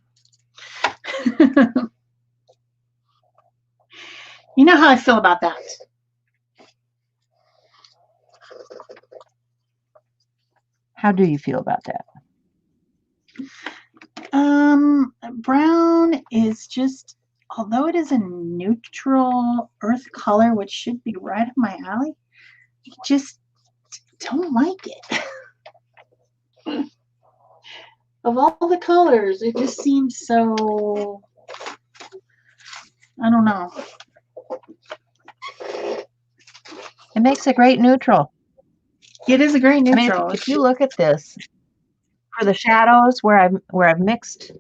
You know how I feel about that. How do you feel about that? Brown is just, although it is a neutral earth color, which should be right up my alley, I just don't like it. Of all the colors, it just seems so, I don't know. It makes a great neutral. It is a great neutral. I mean, if you look at this, for the shadows where I've mixed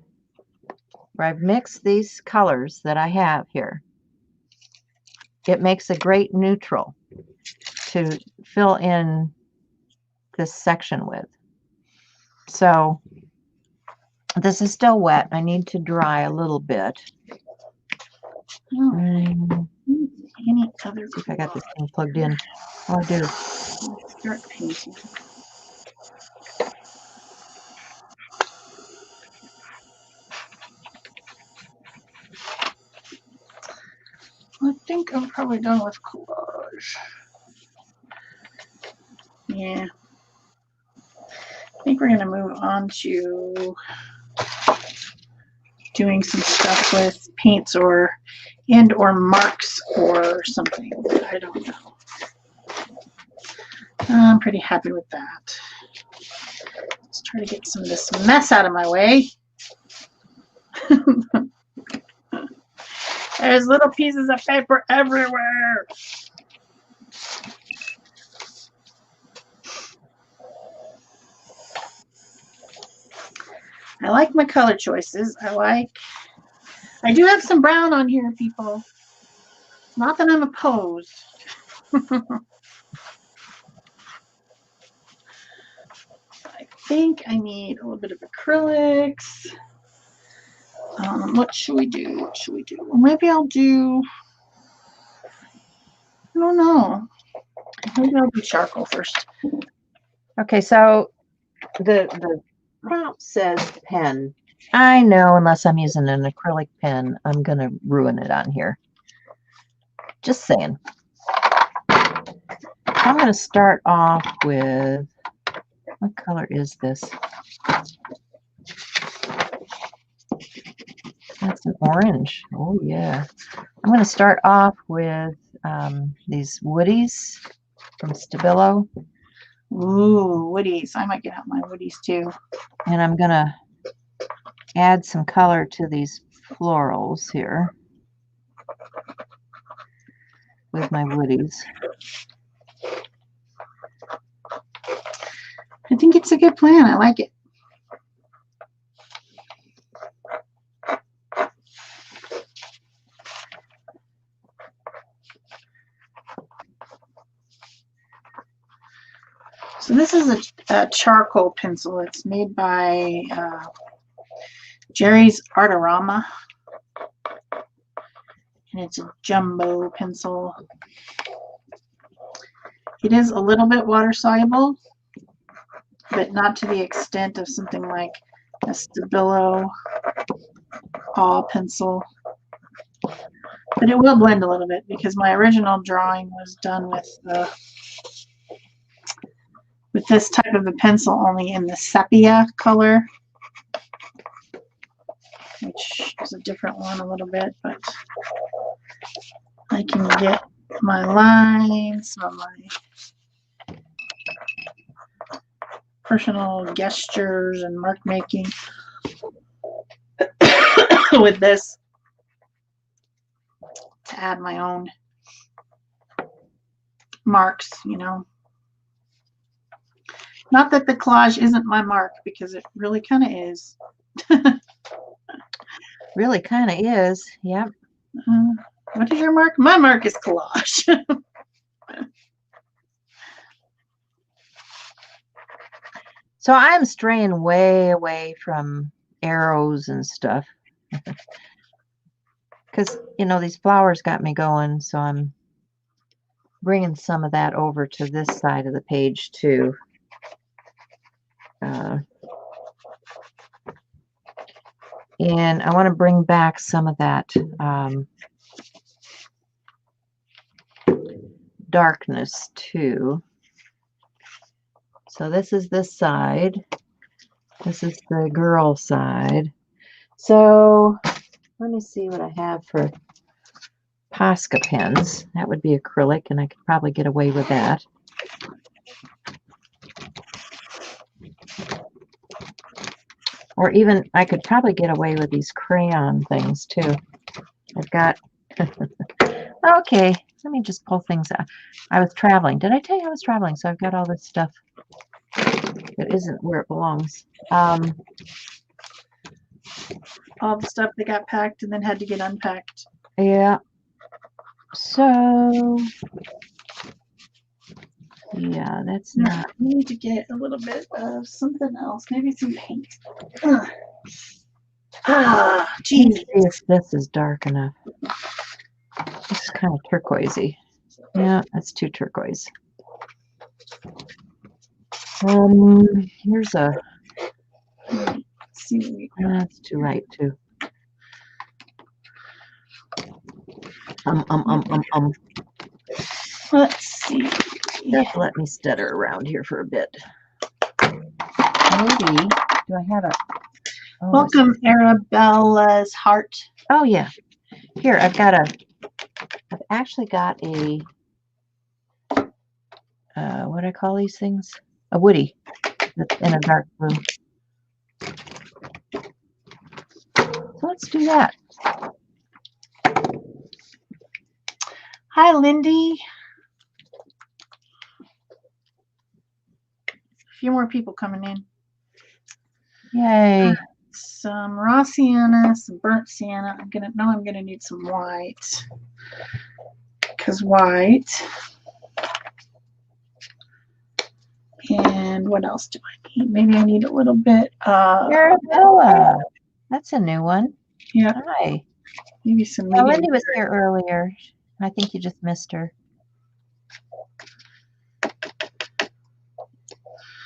these colors that I have here, it makes a great neutral to fill in this section with. So this is still wet. I need to dry a little bit. Any other? See if I got this thing plugged in. Oh, I do. Start painting. I think I'm probably done with collage. Yeah. I think we're going to move on to doing some stuff with paints or marks or something. I don't know. I'm pretty happy with that. Let's try to get some of this mess out of my way. There's little pieces of paper everywhere. I like my color choices. I do have some brown on here, people. Not that I'm opposed. I think I need a little bit of acrylics. What should we do? What should we do? Well, maybe I'll do, I don't know. Maybe I'll do charcoal first. Okay, so the prompt says pen. I know, unless I'm using an acrylic pen, I'm going to ruin it on here. Just saying. I'm going to start off with, what color is this? That's an orange. Oh, yeah. I'm going to start off with these woodies from Stabilo. Ooh, woodies. I might get out my woodies too. And I'm going to add some color to these florals here with my woodies. I think it's a good plan. I like it. So this is a charcoal pencil. It's made by Jerry's Artorama. And it's a jumbo pencil. It is a little bit water soluble, but not to the extent of something like a Stabilo paw pencil. But it will blend a little bit because my original drawing was done with this type of a pencil only in the sepia color, which is a different one a little bit, but I can get my lines, my personal gestures and mark making with this to add my own marks, you know. Not that the collage isn't my mark, because it really kind of is. Really kind of is. Yep. What is your mark? My mark is collage. So I'm straying way away from arrows and stuff. Because, you know, these flowers got me going, so I'm bringing some of that over to this side of the page too. And I want to bring back some of that darkness too. So this is this side. This is the girl side. So let me see what I have for Posca pens. That would be acrylic, and I could probably get away with that. Or even, I could probably get away with these crayon things too. I've got, okay, let me just pull things out. I was traveling. Did I tell you I was traveling? So I've got all this stuff that isn't where it belongs. All the stuff that got packed and then had to get unpacked. Yeah. So, yeah, that's not. We need to get a little bit of something else, maybe some paint. Geez. See if this is dark enough. This is kind of turquoisey. Yeah, that's too turquoise. Here's a. That's too light too. Let's see. Just let me stutter around here for a bit. Maybe, do I have a... Oh, Welcome, Arabella's Heart. Oh, yeah. Here, I've actually got a, what do I call these things? A woody that's in a dark blue. So let's do that. Hi, Lindy. A few more people coming in. Yay. Some raw sienna, some burnt sienna. I'm gonna need some white. Because white. And what else do I need? Maybe I need a little bit of Arabella. That's a new one. Yeah. Hi. Maybe some Well, Lindy was here earlier. I think you just missed her.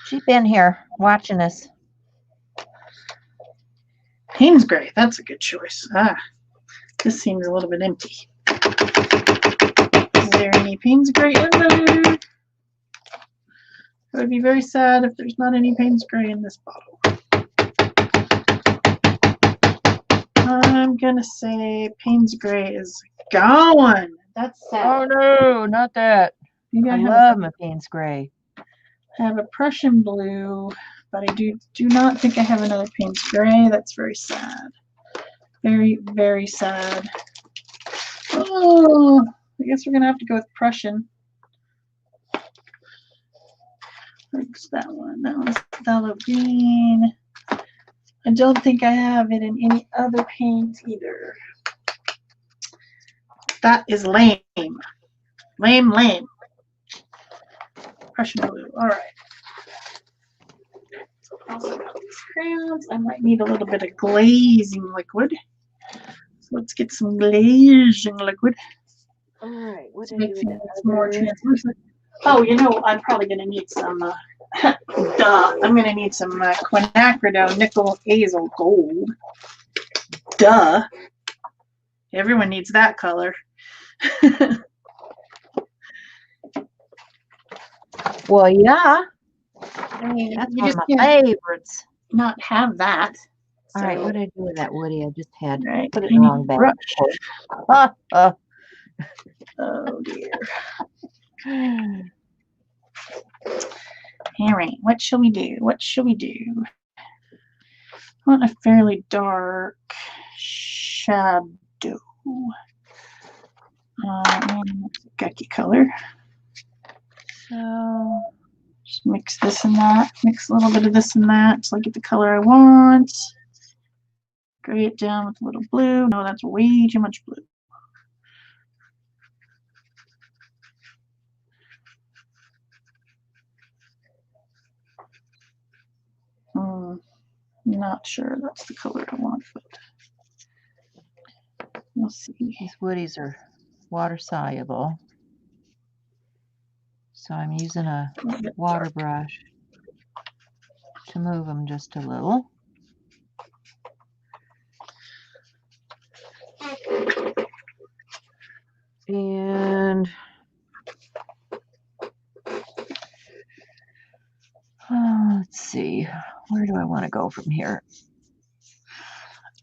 She's been here watching us. Payne's Gray, that's a good choice. This seems a little bit empty. Is there any Payne's Gray in there? I would be very sad if there's not any Payne's Gray in this bottle. I'm gonna say Payne's Gray is gone. That's sad. Oh no, not that. Maybe I love my Payne's Gray. I have a Prussian blue, but I do not think I have another Payne's Gray. That's very sad. Very, very sad. Oh, I guess we're gonna have to go with Prussian. Where's that one? That one's phthalo green. I don't think I have it in any other paint either. That is lame. Lame, lame. Prussian blue. All right. Also got these crayons. I might need a little bit of glazing liquid. So let's get some glazing liquid. All right. What to make things more translucent. Oh, you know, I'm probably going to need some, I'm going to need some quinacridone nickel azel gold. Duh. Everyone needs that color. Well, yeah. I mean, That's you one just of my can't favorites. not have that. All right, what did I do with that Woody? I just had Right, put it in the wrong bag. Oh dear. All right, what shall we do? What shall we do? I want a fairly dark shadow. Gucky color. So just mix this and that. Mix a little bit of this and that until I get the color I want. Gray it down with a little blue. No, that's way too much blue. Not sure that's the color I want, but we'll see. These woodies are water soluble, so I'm using a water brush to move them just a little. And let's see, where do I want to go from here?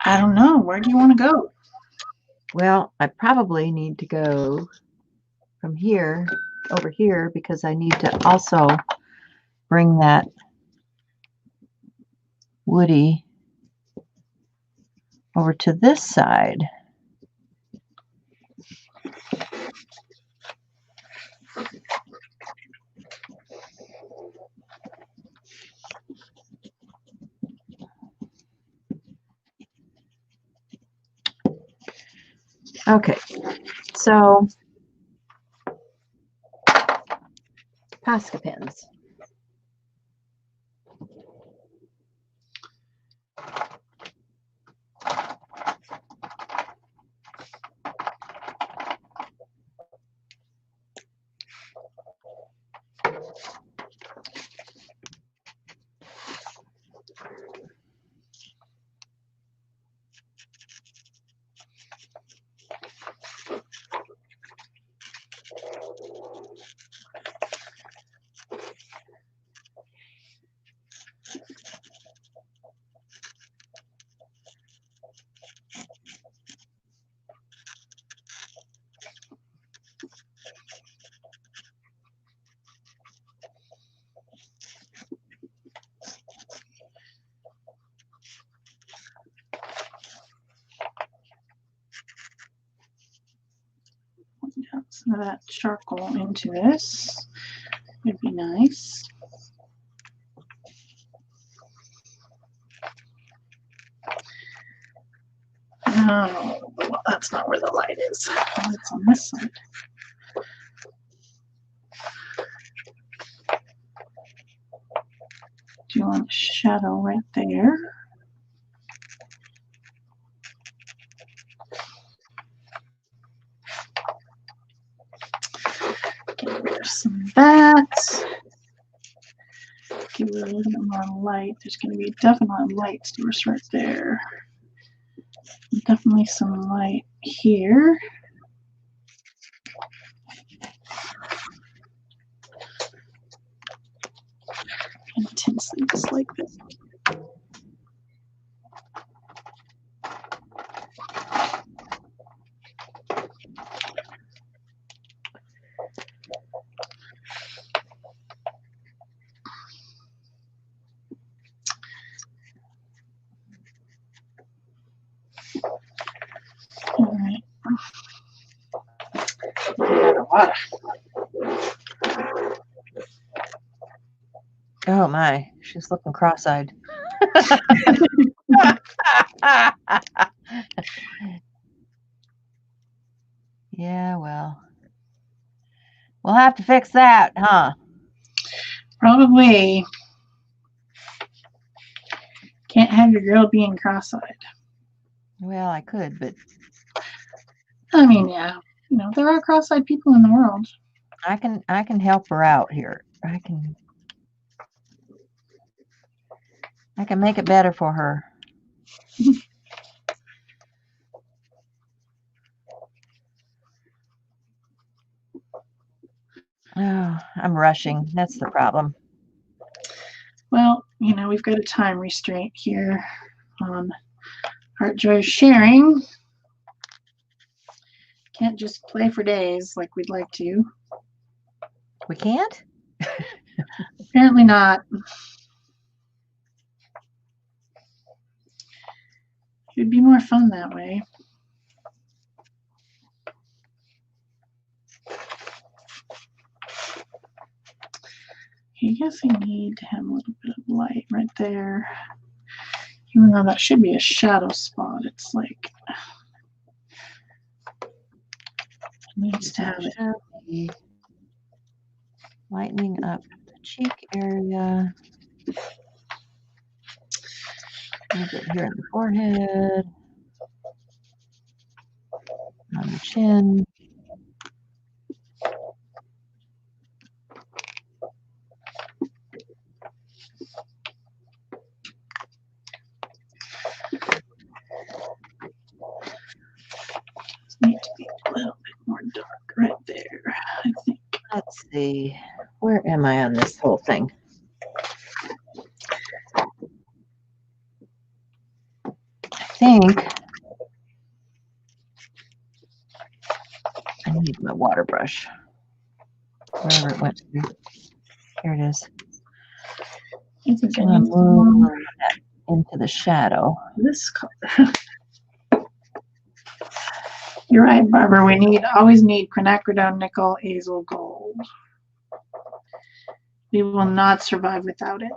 I don't know. Where do you want to go? Well, I probably need to go from here over here because I need to also bring that woody over to this side. Okay, so Posca pens. Some of that charcoal into this would be nice. Oh, well, that's not where the light is. It's on this side. Do you want a shadow right there? Get rid of some of that. Give it a little bit more light. There's going to be definitely a light source right there. Definitely some light here. Intensely dislike this. All right. Oh my, she's looking cross-eyed. Yeah, well, we'll have to fix that, huh? Probably. Can't have your girl being cross-eyed. Well, I could, but I mean, yeah. You know, there are cross-eyed people in the world. I can help her out here. I can make it better for her. Oh, I'm rushing. That's the problem. Well, you know, we've got a time restraint here on Heart Joy Sharing. Can't just play for days like we'd like to. We can't? Apparently not. It'd be more fun that way. I guess I need to have a little bit of light right there. Even though that should be a shadow spot, it's like it needs to have it. Lightening up the cheek area. A little bit here in the forehead. On the chin. Need to be a little bit more dark right there, I think. Let's see. Where am I on this whole thing? I think I need my water brush. Wherever it went through. Here it is. I think I I'm need gonna move that into the shadow. this color. You're right, Barbara. We always need quinacridone, nickel, azel, gold. We will not survive without it.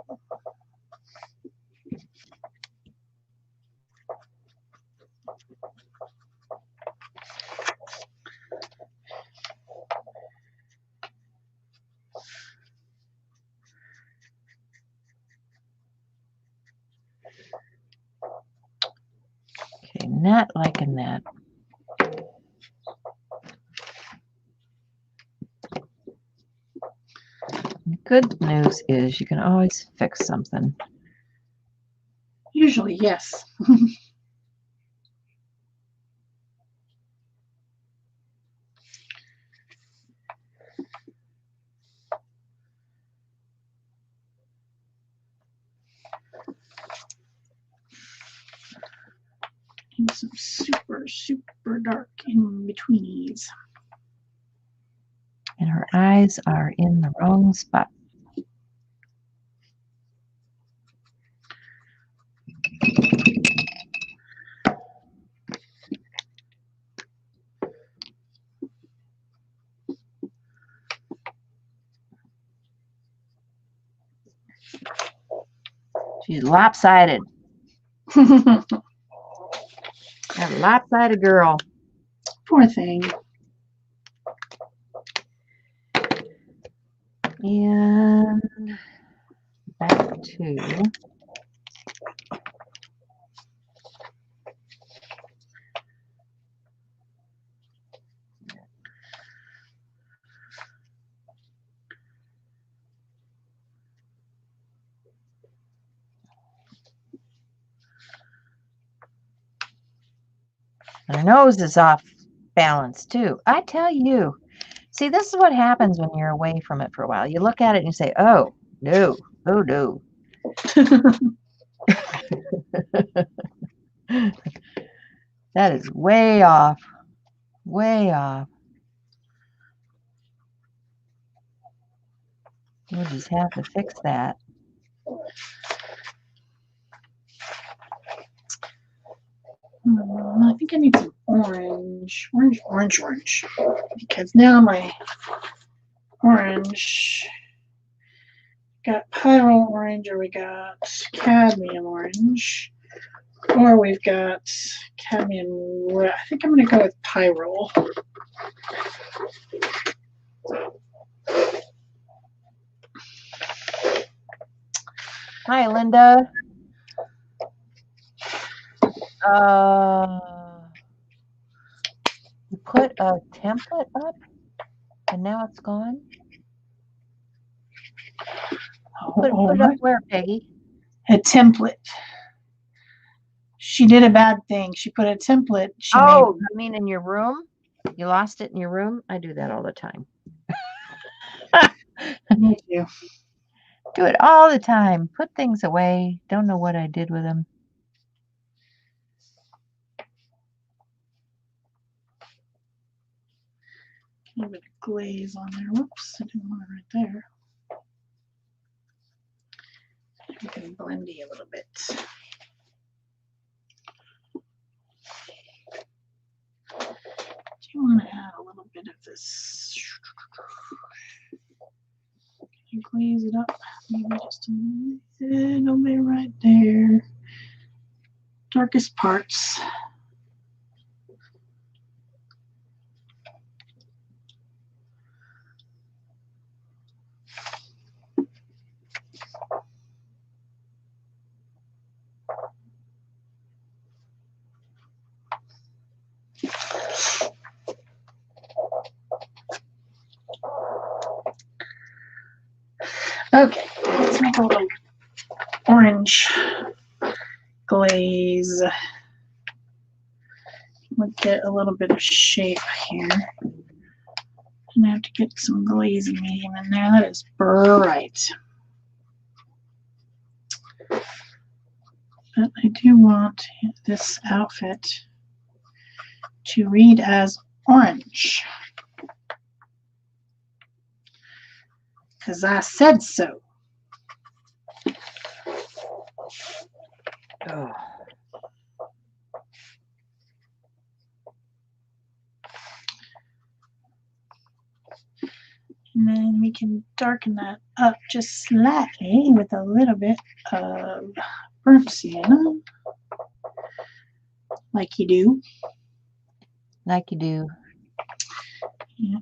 Okay, not liking that. The good news is you can always fix something. Usually, yes. And some super, super dark in betweenies. And her eyes are in the wrong spot. She's lopsided. A lopsided girl. Poor thing. And back to Her nose is off balance too. I tell you. See, this is what happens when you're away from it for a while. You look at it and you say, oh, no, oh, no. That is way off. Way off. We'll just have to fix that. I think I need some orange. Because now my orange got pyrrole orange, or we got cadmium orange, or we've got cadmium red. I think I'm going to go with pyrrole. Hi, Linda. You put a template up and now it's gone? Put it up where, Peggy? A template. She did a bad thing. She put a template. You mean in your room? You lost it in your room? I do that all the time. Me too. Do it all the time. Put things away. Don't know what I did with them. A little bit of glaze on there. Whoops, I didn't want it right there. We can blendy a little bit. Do you want to add a little bit of this? Can you glaze it up? Maybe just a little bit right there. Darkest parts. Okay, let's make a little orange glaze. We'll get a little bit of shape here. And I have to get some glazing medium in there. That is bright. But I do want this outfit to read as orange. Because I said so. Oh. And then we can darken that up just slightly with a little bit of burnt sienna. Like you do. Like you do. Yeah.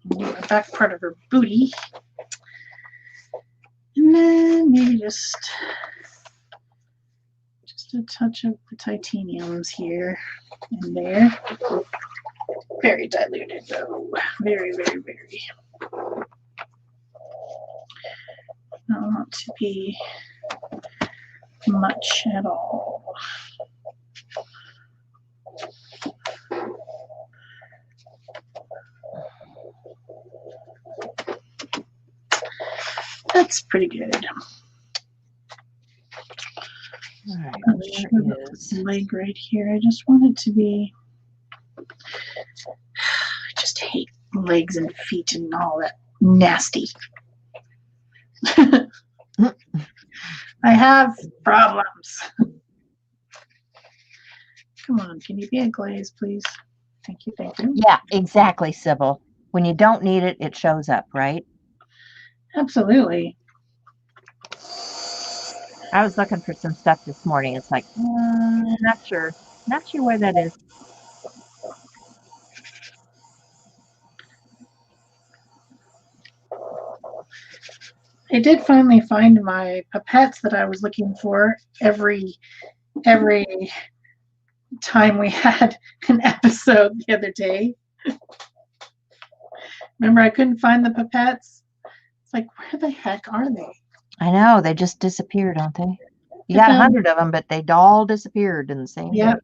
Do the back part of her booty. And then maybe just a touch of the titaniums here and there. Very diluted though. Very, very, very. Not want to be much at all. That's pretty good. All right, leg right here. I just want it to be. I just hate legs and feet and all that nasty. I have problems. Come on, can you be a glaze, please? Thank you, thank you. Yeah, exactly, Sybil. When you don't need it, it shows up, right? Absolutely. I was looking for some stuff this morning. It's like, not sure. Not sure where that is. I did finally find my pipettes that I was looking for every every time we had an episode the other day. Remember, I couldn't find the pipettes. It's like, where the heck are they? I know, they just disappear, don't they? You I got found, 100 of them, but they all disappeared in the same yep, day.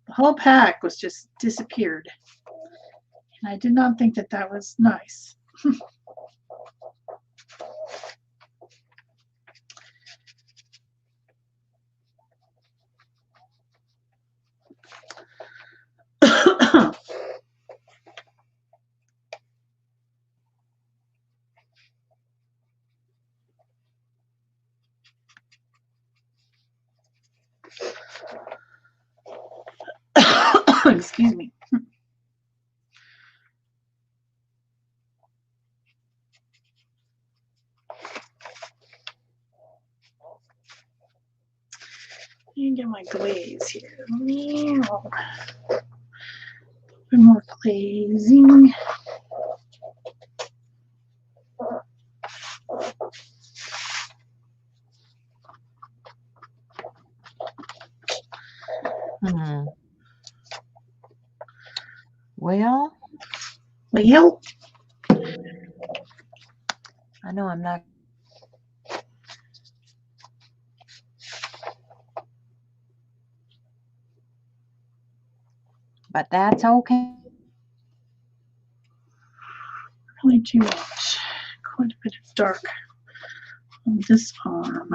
the whole pack was just disappeared. And I did not think that that was nice. Excuse me. Let me get my glaze here. A little bit more glazing. Well, Well, I know I'm not. But that's okay. really too much. Quite a bit of dark on this arm.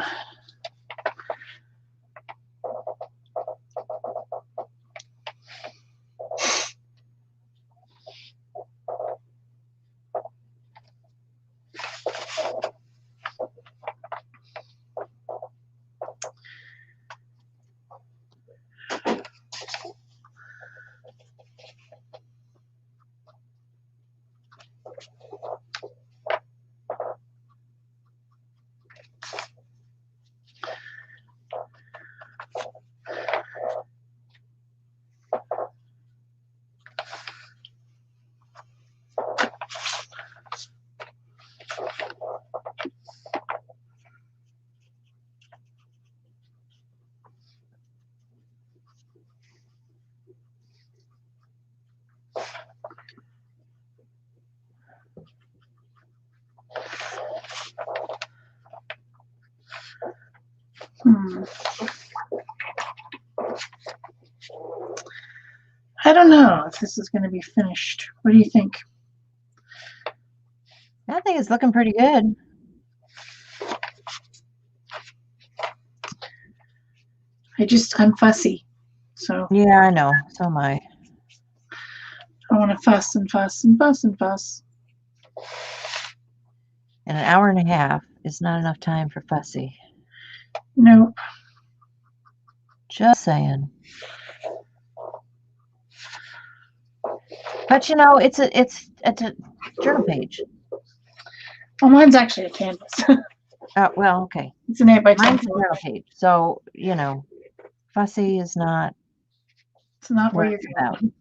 I don't know if this is going to be finished. What do you think? I think it's looking pretty good. I'm fussy. So Yeah, I know. So am I. I want to fuss and fuss and fuss and fuss. And an hour and a half is not enough time for fussy. Nope. Just saying. But you know, it's a journal page. Well, mine's actually a canvas. Well, okay. It's an 8x10. Mine's a journal page. So, you know, fussy is not It's not what where it's you're about. going.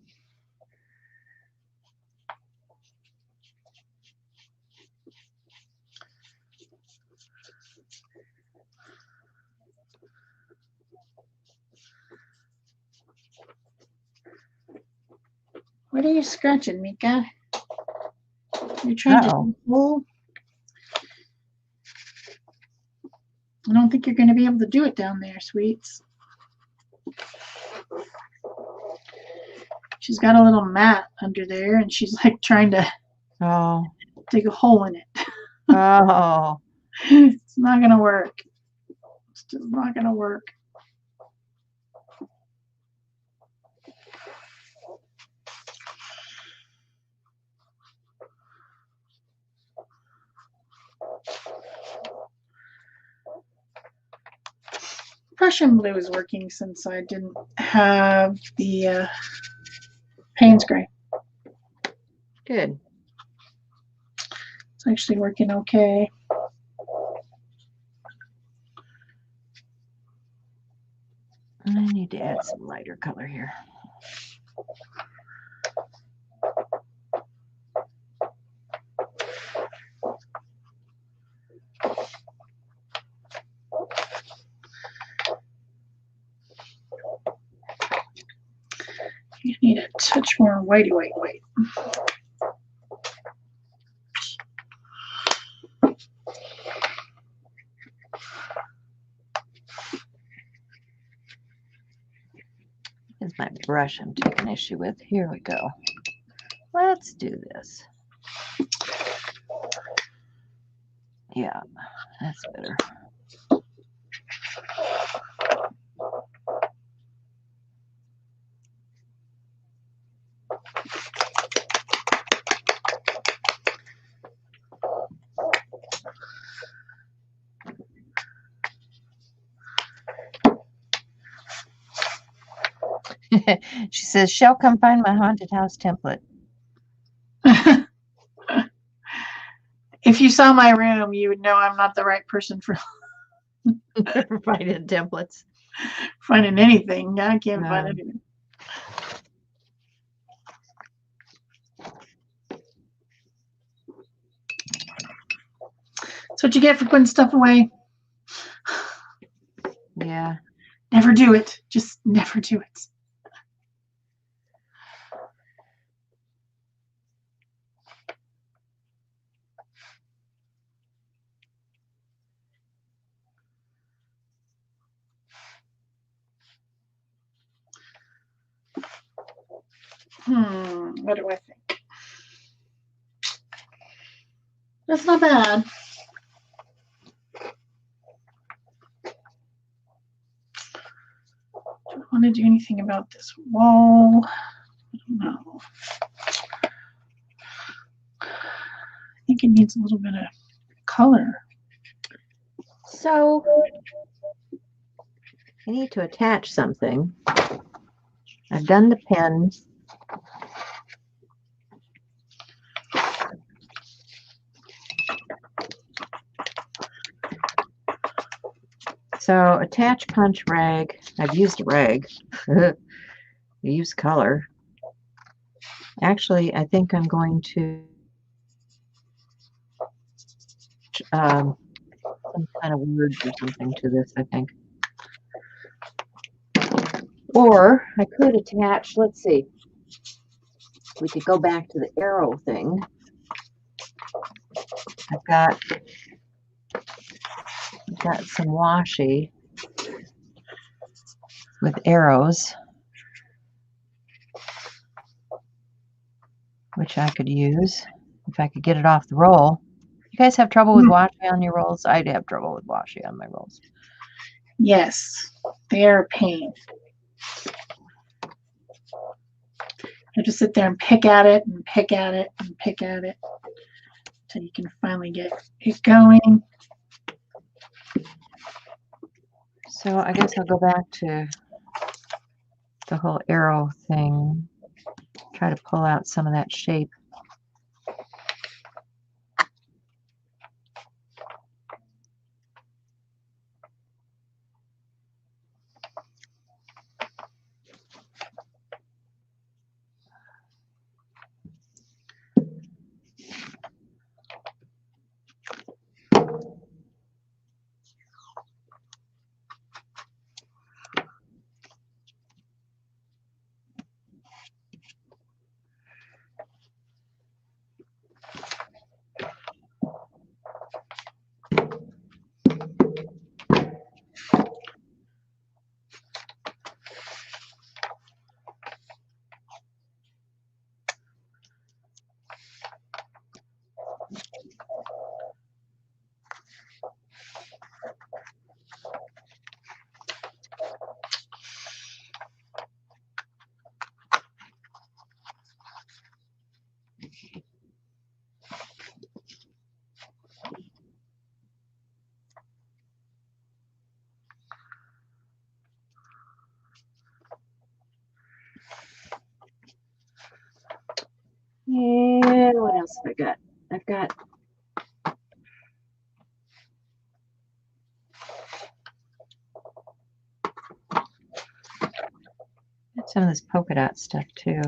What are you scratching, Mika? You're trying to pull? I don't think you're going to be able to do it down there, sweets. She's got a little mat under there, and she's like trying to dig a hole in it. Oh. It's not going to work. It's just not going to work. Prussian blue is working since I didn't have the Payne's gray. Good. It's actually working okay. I need to add some lighter color here. need a touch more whitey white white. Here's my brush I'm taking issue with. Here we go. Let's do this. Yeah, that's better. She says, "Shall come find my haunted house template." If you saw my room, you would know I'm not the right person for Finding templates. finding anything. I can't find anything. That's what you get for putting stuff away. Yeah. Never do it. Just never do it. What do I think? That's not bad. Do I want to do anything about this wall? No. I think it needs a little bit of color. So I need to attach something. I've done the pen. So attach punch rag. I've used a rag. Use color. Actually, I think I'm going to some kind of words or something to this, I think. Or I could attach, let's see. We could go back to the arrow thing. I've got some washi with arrows, which I could use if I could get it off the roll. You guys have trouble with washi on your rolls? I'd have trouble with washi on my rolls. Yes, they are a pain. You have to sit there and pick at it and pick at it and pick at it until you can finally get it going. So I guess I'll go back to the whole arrow thing. Try to pull out some of that shape. And what else have I got? I've got some of this polka dot stuff too.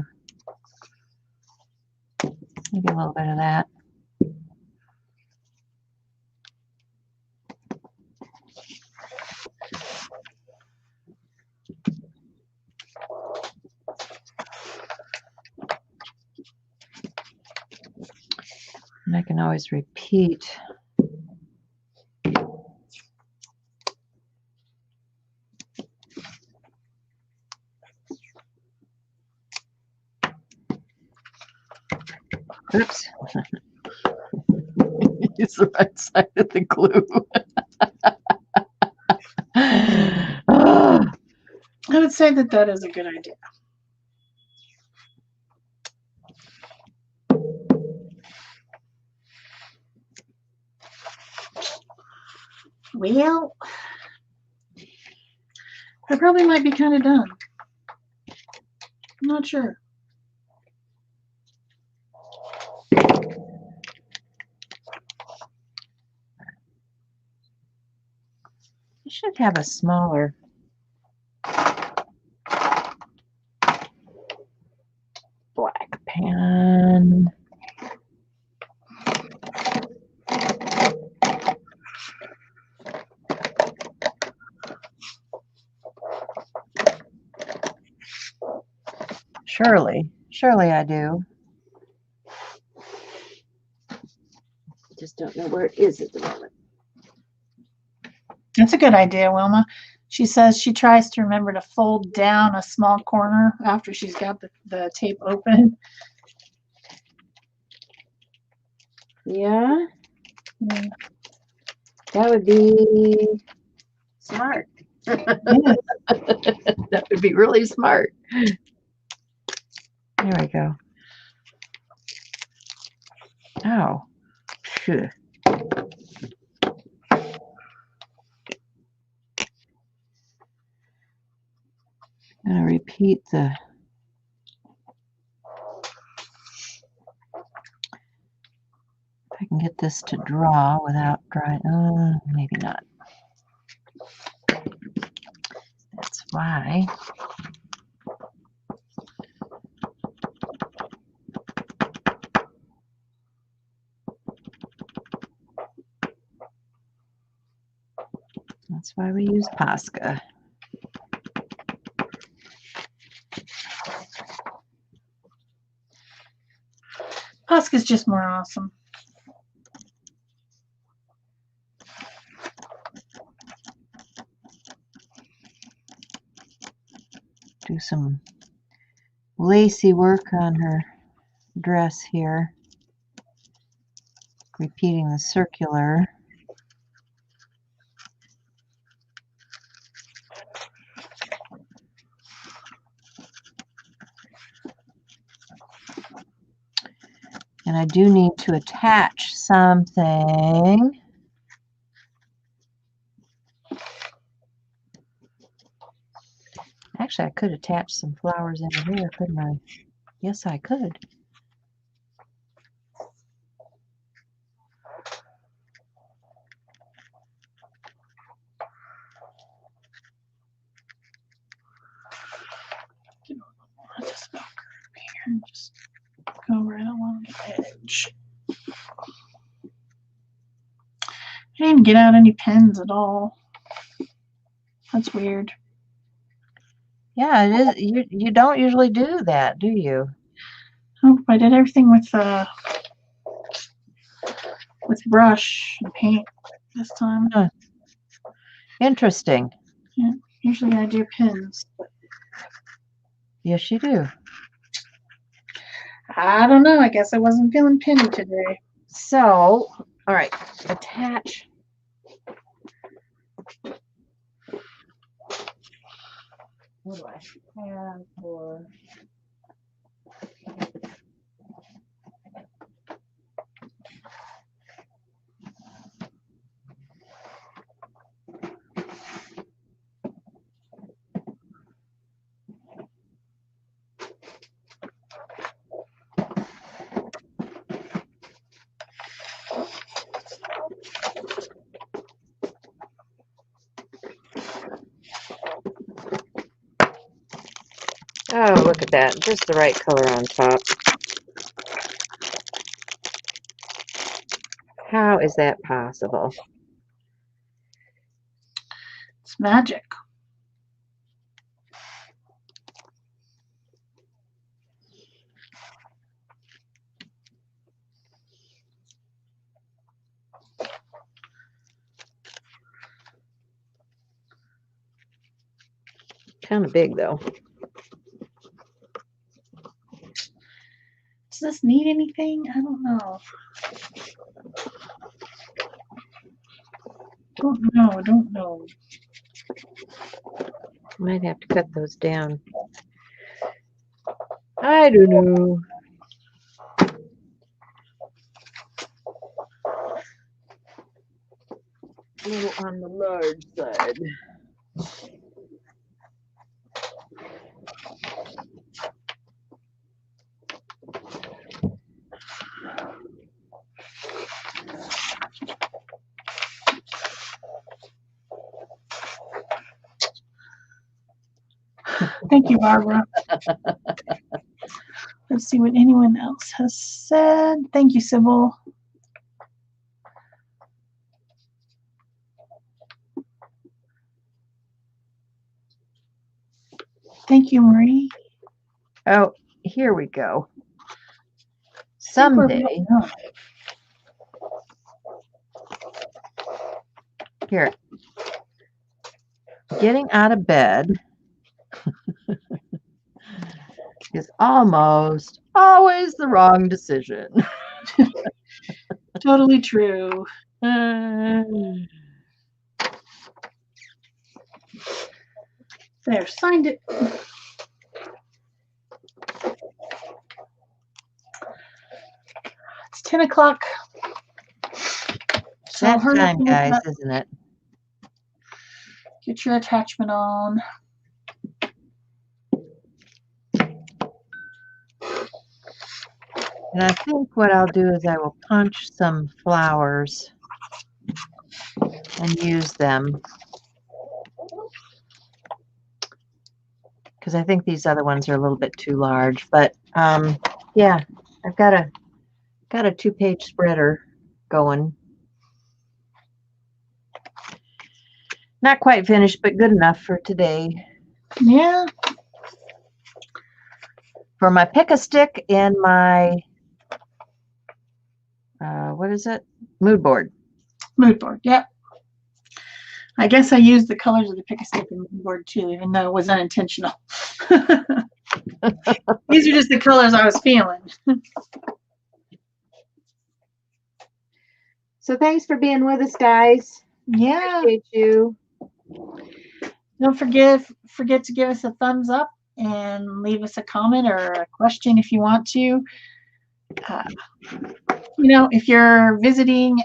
Maybe a little bit of that. And I can always repeat. Oops. Use the right side of the glue. I would say that that is a good idea. Well, I probably might be kind of done. I'm not sure. You should have a smaller black pen. Surely I do. Just don't know where it is at the moment. That's a good idea, Wilma. She says she tries to remember to fold down a small corner after she's got the tape open. Yeah, that would be smart. Yeah. That would be really smart. There we go. Oh, phew. I'm gonna repeat the. If I can get this to draw without drying. Maybe not. That's why. That's why we use Posca. Posca's just more awesome. Do some lacy work on her dress here. Repeating the circular. And I do need to attach something. Actually, I could attach some flowers in here, couldn't I? Yes, I could. Just go here and just go right along the edge. I didn't get out any pens at all. That's weird. Yeah, it is. You don't usually do that, do you? Oh, I did everything with brush and paint this time. Huh. Interesting. Yeah, usually I do pens. Yes, you do. I don't know. I guess I wasn't feeling penny today. So, all right, attach. What do I have for? Oh, look at that. Just the right color on top. How is that possible? It's magic. Kind of big though. Does this need anything? I don't know. I don't know. Might have to cut those down. I don't know. A little on the large side. Thank you, Barbara. Let's see what anyone else has said. Thank you, Sybil. Thank you, Marie. Oh, here we go. Super Someday. Here. Getting out of bed is almost always the wrong decision. Totally true. There, signed it. It's 10 o'clock. So That hurry time, up, guys, isn't it? get your attachment on. And I think what I'll do is I will punch some flowers and use them. Because I think these other ones are a little bit too large. But yeah, I've got a 2-page spreader going. Not quite finished, but good enough for today. Yeah. For my pick-a-stick and my what is it? Mood board. Mood board, yep. I guess I used the colors of the pick-a-stick and mood board too, even though it was unintentional. These are just the colors I was feeling. So thanks for being with us, guys. Yeah. Appreciate you. Don't forget to give us a thumbs up and leave us a comment or a question if you want to. If you're visiting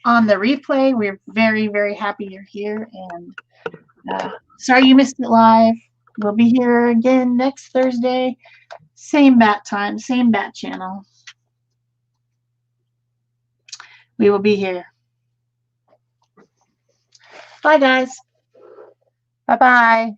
on the replay, we're very, very happy you're here. And sorry you missed it live. We'll be here again next Thursday. Same bat time, same bat channel. We will be here. Bye, guys. Bye-bye.